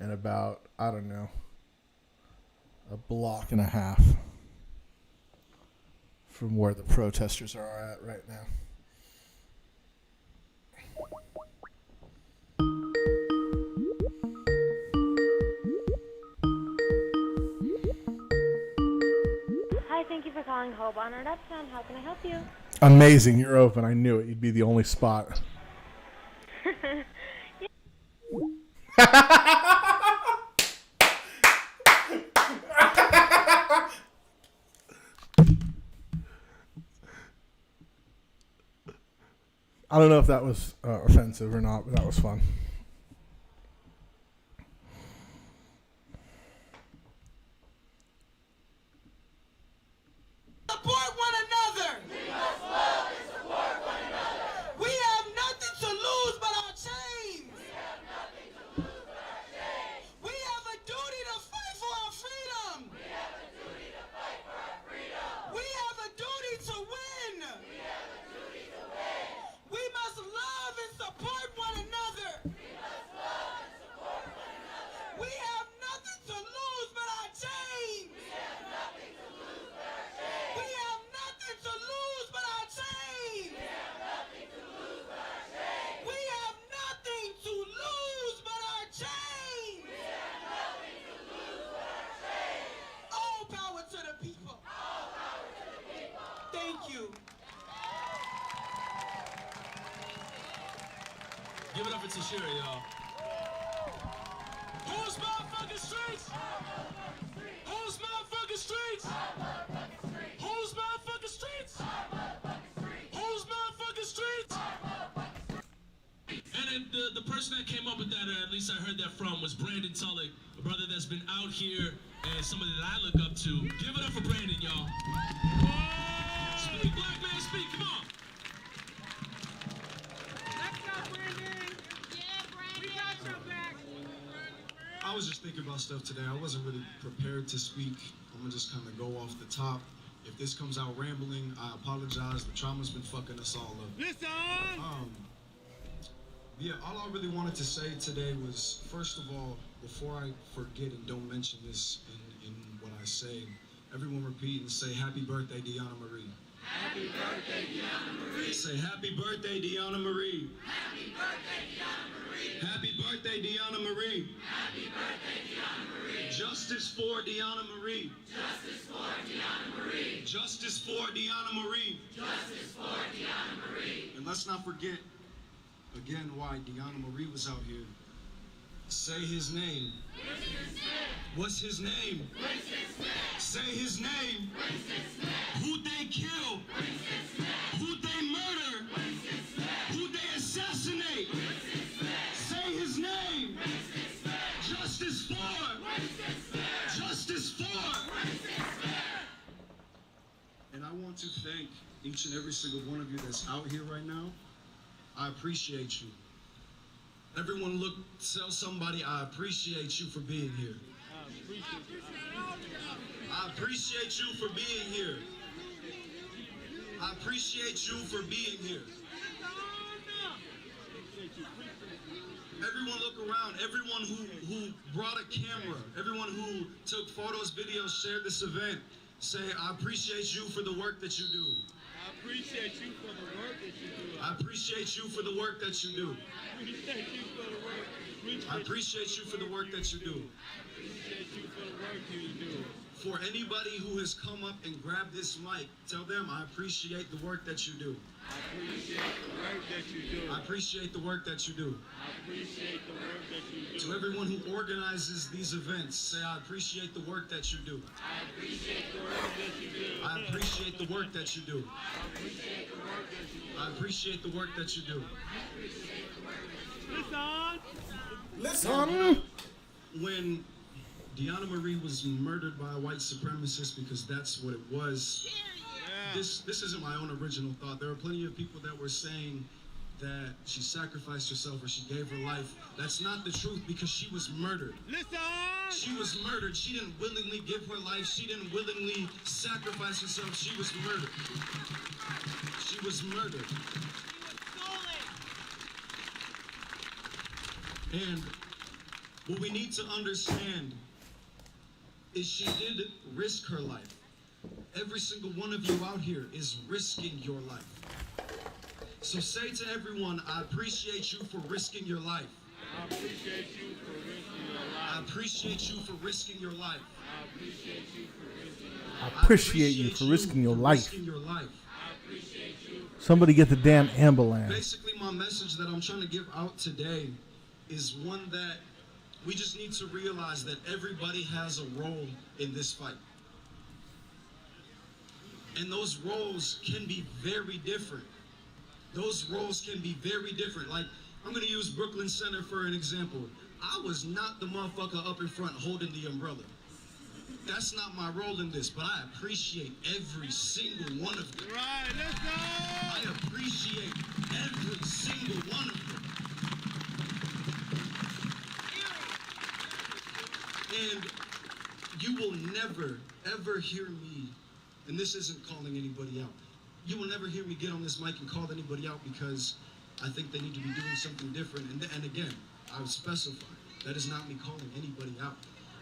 And about, I don't know, a block and a half from where the protesters are at right now. Hi, thank you for calling Hoban or Uptown. How can I help you? Amazing, you're open. I knew it. You'd be the only spot. I don't know if that was offensive or not, but that was fun. Thank you. Give it up for Tashira, y'all. Who's motherfucking streets? Who's motherfucking streets? Who's motherfucking streets? Who's motherfucking streets? And then the person that came up with that, or at least I heard that from, was Brandon Tullock, a brother that's been out here and somebody that I look up to. Give it up for Brandon, y'all. Speak, black man, speak, come on. Let's go, Brandon. Yeah, Brandon. We got your back. I was just thinking about stuff today. I wasn't really prepared to speak. I'm gonna just kind of go off the top. If this comes out rambling, I apologize. The trauma's been fucking us all up. Listen! Yeah, all I really wanted to say today was, first of all, before I forget and don't mention this in what I say, everyone repeat and say, happy birthday, Deona Marie. Happy birthday, Deona Marie. Say, happy birthday, Deona Marie. Happy birthday, Deona Marie. Happy birthday, Deona Marie. Happy birthday, Deona Marie. Justice for Deona Marie. Justice for Deona Marie. Justice for Deona Marie. Justice for Deona Marie. And let's not forget, again, why Deona Marie was out here. Say his name. What's his name? Say his name. Who they kill. Who they murder. Who they assassinate. Say his name. Justice for. Justice for. And I want to thank each and every single one of you that's out here right now. I appreciate you. Everyone look, tell somebody I appreciate you for being here. I appreciate you for being here. I appreciate you for being here. Everyone look around. Everyone who brought a camera. Everyone who took photos, videos, shared this event. Say, I appreciate you for the work that you do. I appreciate you for the work that you do. I appreciate you for the work that you do. I appreciate you for the work that you do. For anybody who has come up and grabbed this mic, tell them I appreciate the work that you do. I appreciate the work that you do. I appreciate the work that you do. I appreciate the work that you do. To everyone who organizes these events, say I appreciate the work that you do. I appreciate the work that you do. I appreciate the work that you do. I appreciate the work that you do. I appreciate the work that you do. Listen. When Deona Marie was murdered by a white supremacist, because that's what it was. This isn't my own original thought. There are plenty of people that were saying that she sacrificed herself or she gave her life. That's not the truth, because she was murdered. Listen! She was murdered. She didn't willingly give her life. She didn't willingly sacrifice herself. She was murdered. She was murdered. And what we need to understand is she did risk her life. Every single one of you out here is risking your life. So say to everyone, I appreciate you for risking your life. I appreciate you for risking your life. I appreciate you for risking your life. I appreciate you for risking your life. I appreciate you for risking your life. Risking your life. I appreciate you. Somebody get the damn ambulance. Basically, my message that I'm trying to give out today is one that we just need to realize that everybody has a role in this fight. And those roles can be very different. Those roles can be very different. Like, I'm going to use Brooklyn Center for an example. I was not the motherfucker up in front holding the umbrella. That's not my role in this, but I appreciate every single one of them. Right, let's go! I appreciate every single one of them. And you will never, ever hear me, and this isn't calling anybody out, you will never hear me get on this mic and call anybody out because I think they need to be doing something different. And again, I would specify, that is not me calling anybody out.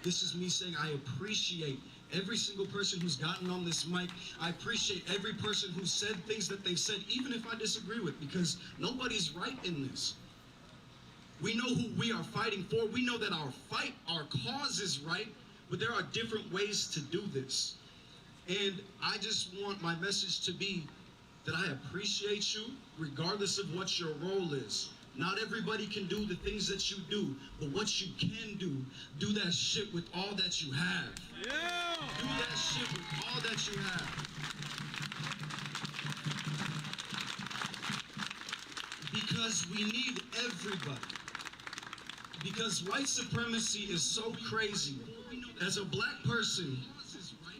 This is me saying I appreciate every single person who's gotten on this mic. I appreciate every person who said things that they've said, even if I disagree with, because nobody's right in this. We know who we are fighting for. We know that our fight, our cause is right, but there are different ways to do this. And I just want my message to be that I appreciate you regardless of what your role is. Not everybody can do the things that you do, but what you can do that shit with all that you have. Yeah! Do that shit with all that you have. Because we need everybody. Because white supremacy is so crazy. As a black person,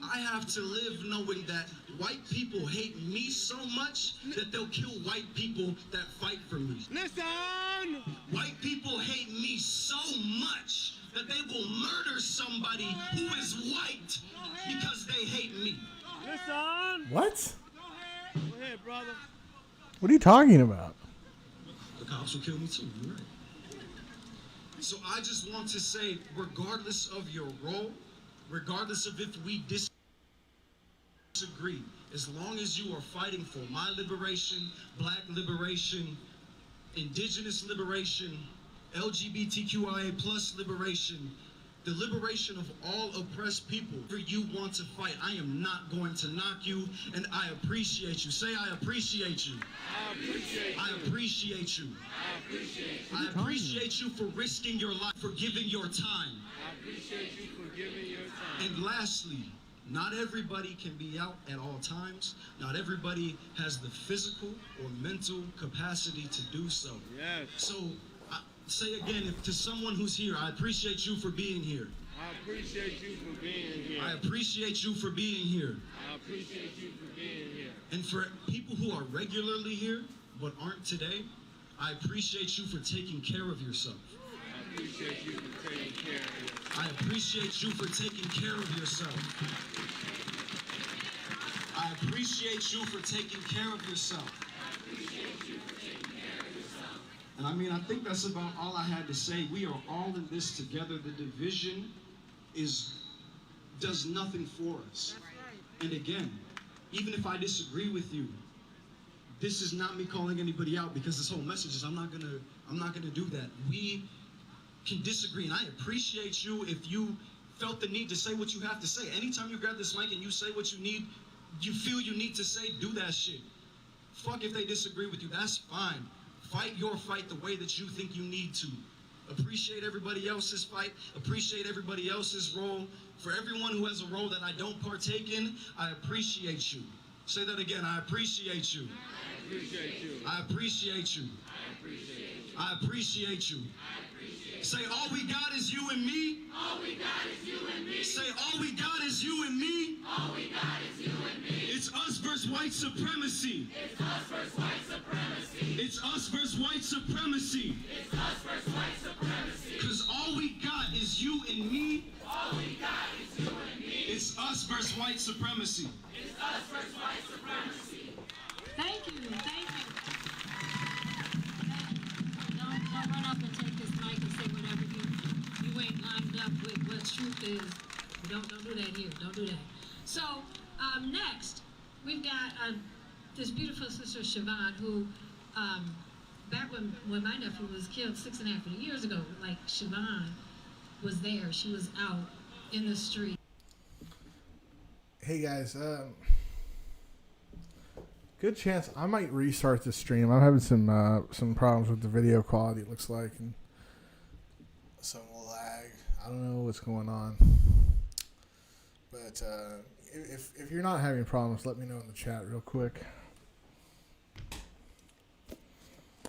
I have to live knowing that white people hate me so much that they'll kill white people that fight for me. Listen! White people hate me so much that they will murder somebody who is white because they hate me. Listen! What? Go ahead, brother. What are you talking about? The cops will kill me too, you're right. So I just want to say, regardless of your role, regardless of if we disagree, as long as you are fighting for my liberation, black liberation, indigenous liberation, LGBTQIA plus liberation, the liberation of all oppressed people, for you want to fight, I am not going to knock you, and I appreciate you. Say, I appreciate you. I appreciate you. I appreciate you. I appreciate you. I appreciate you for risking your life, for giving your time. I appreciate you for giving your time. And lastly, not everybody can be out at all times. Not everybody has the physical or mental capacity to do so. Yes. So, say again, if to someone who's here, I appreciate you for being here. I appreciate you for being here. I appreciate you for being here. I appreciate you for being here. And for people who are regularly here but aren't today, I appreciate you for taking care of yourself. I appreciate you for taking care of yourself. I appreciate you for taking care of yourself. I appreciate you for taking care of yourself. And I mean, I think that's about all I had to say. We are all in this together. The division does nothing for us. And again, even if I disagree with you, this is not me calling anybody out, because this whole message is I'm not gonna do that. We can disagree, and I appreciate you if you felt the need to say what you have to say. Anytime you grab this mic and you say what you feel you need to say, do that shit. Fuck if they disagree with you, that's fine. Fight your fight the way that you think you need to. Appreciate everybody else's fight. Appreciate everybody else's role. For everyone who has a role that I don't partake in, I appreciate you. Say that again. I appreciate you. I appreciate you. I appreciate you. I appreciate you. Say, all we got is you and me. All we got is you and me. Say, all we got is you and me. All we got is you and me. It's us versus white supremacy. It's us versus white supremacy. It's us versus white supremacy. It's us versus white supremacy. Because all we got is you and me. All we got is you and me. It's us versus white supremacy. It's us versus white supremacy. Thank you. Thank you. Don't run up and take this mic and say whatever you ain't lined up with what truth is. Don't do that here. Don't do that. So next we've got this beautiful sister Siobhan, who back when my nephew was killed 6.5 years ago, like Siobhan was there. She was out in the street. Hey guys, good chance I might restart the stream. I'm having some problems with the video quality, it looks like, and some lag. I don't know what's going on, but if you're not having problems, let me know in the chat real quick.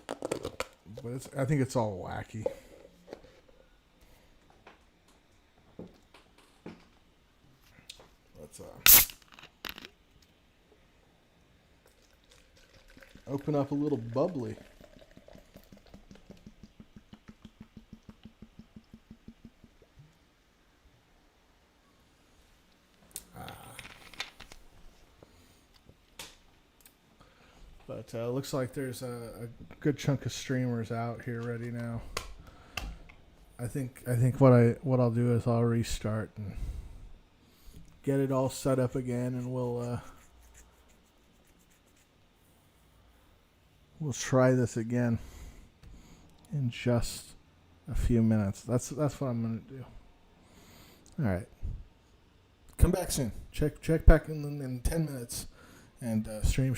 But I think it's all wacky. Let's open up a little bubbly. But looks like there's a good chunk of streamers out here ready now. I think what I'll do is I'll restart and get it all set up again, and we'll try this again in just a few minutes. That's what I'm gonna do. All right. come back soon. Check back in 10 minutes, and stream